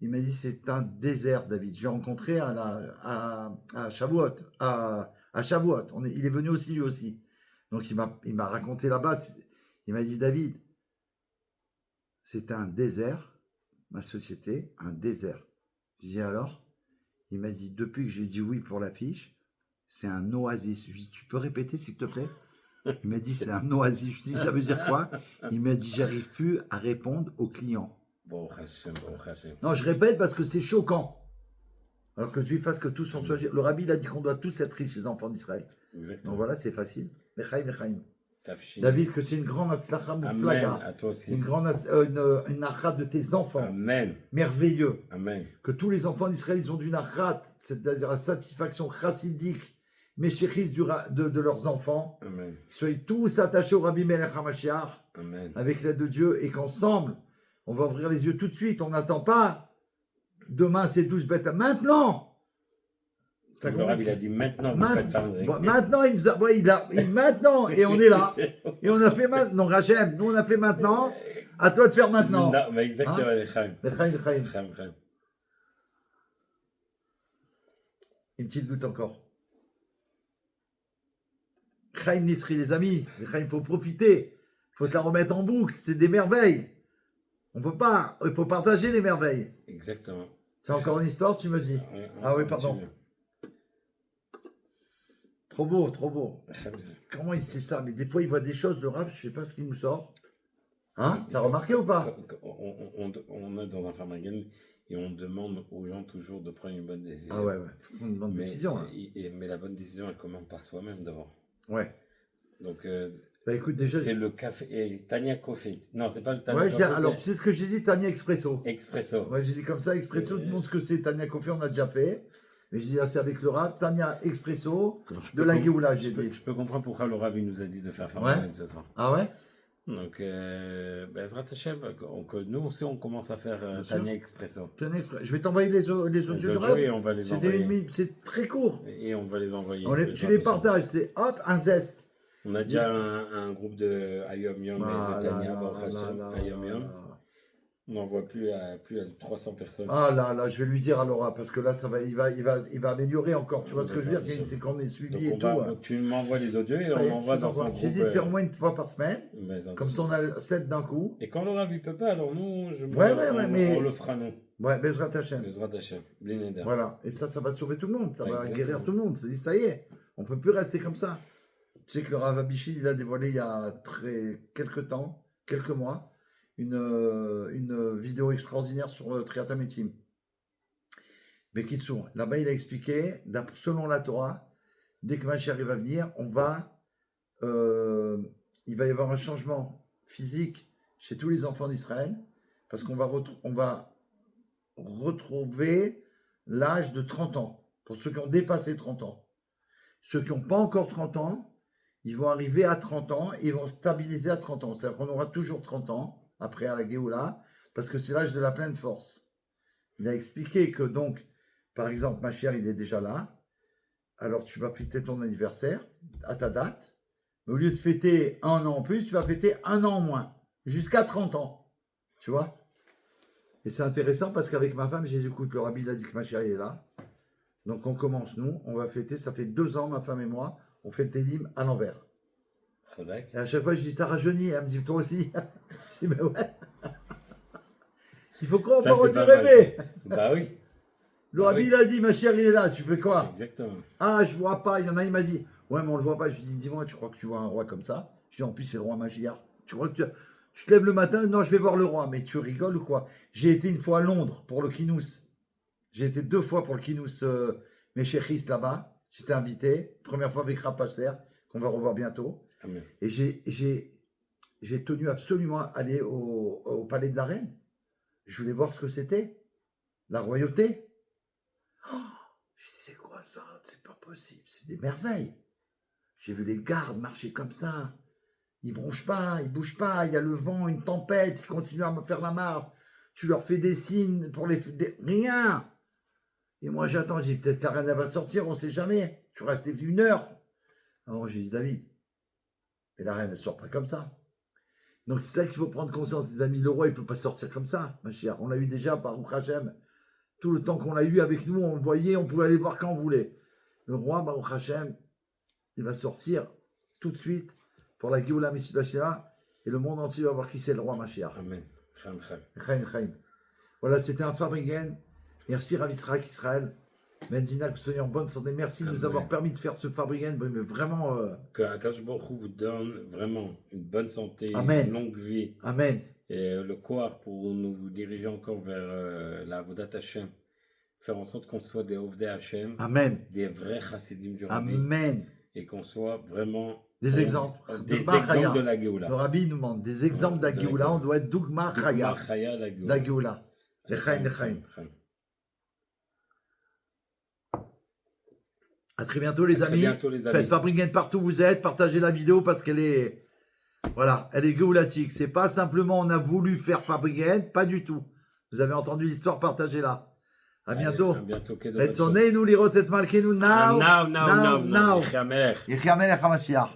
Il m'a dit c'est un désert, David. J'ai rencontré à Shavuot, à Shavuot. Il est venu aussi lui aussi. Donc il m'a raconté là-bas. Il m'a dit David, c'est un désert, ma société, un désert. J'ai dit alors? Il m'a dit depuis que j'ai dit oui pour l'affiche, c'est un oasis. Je lui ai dit tu peux répéter s'il te plaît? Il m'a dit c'est un oasis. Je lui ai dit ça veut dire quoi? Il m'a dit j'arrive plus à répondre aux clients. Non, je répète parce que c'est choquant. Alors que Dieu fasse que tous en soient. Le Rabbi il a dit qu'on doit tous être riches, les enfants d'Israël. Donc voilà, c'est facile. Lechaim. David, que c'est une grande atzlacha mouflaga. Une grande une achat de tes enfants. Amen. Merveilleux. Amen. Que tous les enfants d'Israël, ils ont d'une achat, c'est-à-dire la satisfaction chassidique, méchéris de leurs enfants. Amen. Qu'ils soient tous attachés au Rabbi Melech HaMashiach. Amen. Avec l'aide de Dieu et qu'ensemble, on va ouvrir les yeux tout de suite. On n'attend pas. Demain, c'est 12 bêtes. Maintenant, T'as Le compris? Rav, il a dit maintenant, vous Maint- faites Fabrik. Bon, maintenant, il nous a, ouais, maintenant, et on est là. Et on a fait maintenant. Donc, Hachem, nous, on a fait maintenant. À toi de faire maintenant. Non, mais exactement, Hein? les Chaim. Lechaim, lechaim. Chaim, Chaim. Une petite goutte encore. Chaim Nitzri, les amis. Chaim, il faut profiter. Il faut te la remettre en boucle. C'est des merveilles. On peut pas. Il faut partager les merveilles. Exactement. C'est encore une histoire, tu me dis. Ouais, Ah oui, encore pardon. continue. Trop beau, trop beau. Chaim, Comment il sait ça? Mais des fois, il voit des choses de Rav, je sais pas ce qu'il nous sort. Hein? T'as remarqué ou pas? On est dans un Farmagen et on demande aux gens toujours de prendre une bonne décision. Ah ouais, ouais. Faut prendre une bonne Mais, décision. Hein. mais la bonne décision, elle commence par soi-même d'abord. Ouais. Donc, Bah écoute, déjà. c'est le café. Et Tania Coffee. Non, c'est pas le Tania Ouais, Coffee. alors tu sais ce que j'ai dit, Tania Expresso. Expresso. Ouais, j'ai dit comme ça, Expresso, tout le monde ce que c'est. Tania Coffee, on a déjà fait. Mais j'ai dit là, c'est avec le Rav. Tania Expresso, de la Géoula, j'ai dit. Je peux comprendre pourquoi le Rav il nous a dit de faire Farmagen ce soir. Ah ouais? Donc, Bezrat Hashem, nous aussi, on commence à faire Bien sûr. Tania Expresso. Tania Expresso. Je vais t'envoyer les audios Les du audios, Rav. et on va les C'est envoyer. c'est très court. Et on va les envoyer. Tu les partages, c'est hop, un zeste. On a déjà un groupe de Ayom Yom Ah et de Tania, là Baruch là Hashem, là Ayom Yom. là. On n'en voit plus à 300 personnes. Ah là là, je vais lui dire à Laura, parce que là, ça va, il va améliorer encore. Tu vois ce que je veux dire? C'est qu'on est Donc suivi et on tout. va, hein. tu m'envoies les audios et Ça y est, on envoie je dans t'envoie. son groupe. J'ai dit de faire au moins une fois par semaine. Comme ça, on a 7 d'un coup. Et quand le Rav il peut pas, alors nous, mais- on le fera nous. Ouais, Bezrat Hashem. Bezrat Hashem, Blineder. Voilà. Et ça va sauver tout le monde. Ça va Exactement. guérir tout le monde. C'est dit, ça y est. On peut plus rester comme ça. Tu sais que le Rav Abichid, il a dévoilé il y a quelques mois, une vidéo extraordinaire sur Triatametim. Bekitsour, là-bas, il a expliqué, selon la Torah, dès que Mashiach va venir, il va y avoir un changement physique chez tous les enfants d'Israël, parce qu'on va retrouver l'âge de 30 ans, pour ceux qui ont dépassé 30 ans. Ceux qui n'ont pas encore 30 ans, ils vont arriver à 30 ans, ils vont stabiliser à 30 ans. C'est-à-dire qu'on aura toujours 30 ans, après à la Géoula, parce que c'est l'âge de la pleine force. Il a expliqué que donc, par exemple, ma chère, il est déjà là, alors tu vas fêter ton anniversaire à ta date, mais au lieu de fêter un an en plus, tu vas fêter un an en moins, jusqu'à 30 ans. Tu vois? Et c'est intéressant parce qu'avec ma femme, j'ai dit, écoute, le Rabbi il a dit que ma chérie est là. Donc on commence, nous, on va fêter, ça fait 2 ans, ma femme et moi, on fait le Télim à l'envers. Chazak. Et à chaque fois, je dis, t'as rajeuni. Elle me dit, toi aussi. Je dis, ben ouais. Il faut croire Ça, au c'est du pas mal, rêver. Bah oui, Le Rabbi, oui. il a dit, ma chère, il est là, tu fais quoi? exactement. Ah, je vois pas. Il y en a, il m'a dit, ouais, mais on le voit pas. Je lui dis, dis-moi, tu crois que tu vois un roi comme ça? Je dis, en plus, c'est le roi Magyar. Tu crois que tu te lèves le matin? Non, je vais voir le roi. Mais tu rigoles ou quoi? J'ai été une fois à Londres pour le Kinous. J'ai été 2 fois pour le Kinous, mes chéris là-bas. J'étais invité. Première fois avec Rapaster, qu'on va revoir bientôt. Amen. Et j'ai tenu absolument à aller au palais de la reine. Je voulais voir ce que c'était. La royauté. Oh, je dis, c'est quoi ça? C'est pas possible. C'est des merveilles. J'ai vu les gardes marcher comme ça. Ils bougent pas, ils bougent pas. Il y a le vent, une tempête, ils continuent à me faire la marre. Tu leur fais des signes pour rien. Et moi, j'attends. J'ai dit, peut-être la reine, elle va sortir, on sait jamais. Je suis resté 1 heure. Alors, j'ai dit, David, et la reine, elle sort pas comme ça. Donc, c'est ça qu'il faut prendre conscience, les amis. Le roi, il peut pas sortir comme ça, ma chère. On l'a eu déjà par Hachem. Tout le temps qu'on l'a eu avec nous, on le voyait, on pouvait aller voir quand on voulait. Le roi, Baruch Hashem, il va sortir tout de suite pour la Géoula Messie Bachira, et le monde entier va voir qui c'est le roi, ma chère. Amen. Chaim, chaim. Chaim, chaim. Voilà, c'était un Fabrigen. Merci, Rav Yitzhak Israël. Mendina, que vous soyez en bonne santé. Merci de nous Amen. avoir permis de faire ce Fabrigen. Mais vraiment, Que Akash Baruch Hu vous donne vraiment une bonne santé, Amen. une longue vie Amen. et le koar pour nous diriger encore vers la Avodat Hashem. Faire en sorte qu'on soit des Ovdei Hashem, Amen. des vrais chassidim du Rabbi Amen. et qu'on soit vraiment Des exemples. des De Bar Chaya. exemples de la Le Géoula. Rabbi nous demande des exemples De la d'Agioula. Géoula. On doit être Dougma Chaya. Chaya, la Géoula. D'Agioula. Lechaim, lechaim. À très bientôt, les À très amis. bientôt, les amis. Faites Fabrigen partout où vous êtes. Partagez la vidéo parce qu'elle est. Voilà, elle est géoulatique. C'est pas simplement on a voulu faire Fabrigen, pas du tout. Vous avez entendu l'histoire, partagez-la. À bientôt. À bientôt. רצוננו לראות את מלכנו now, Now, now, now, now, now. now. יחי המלך. יחי המלך המשיח.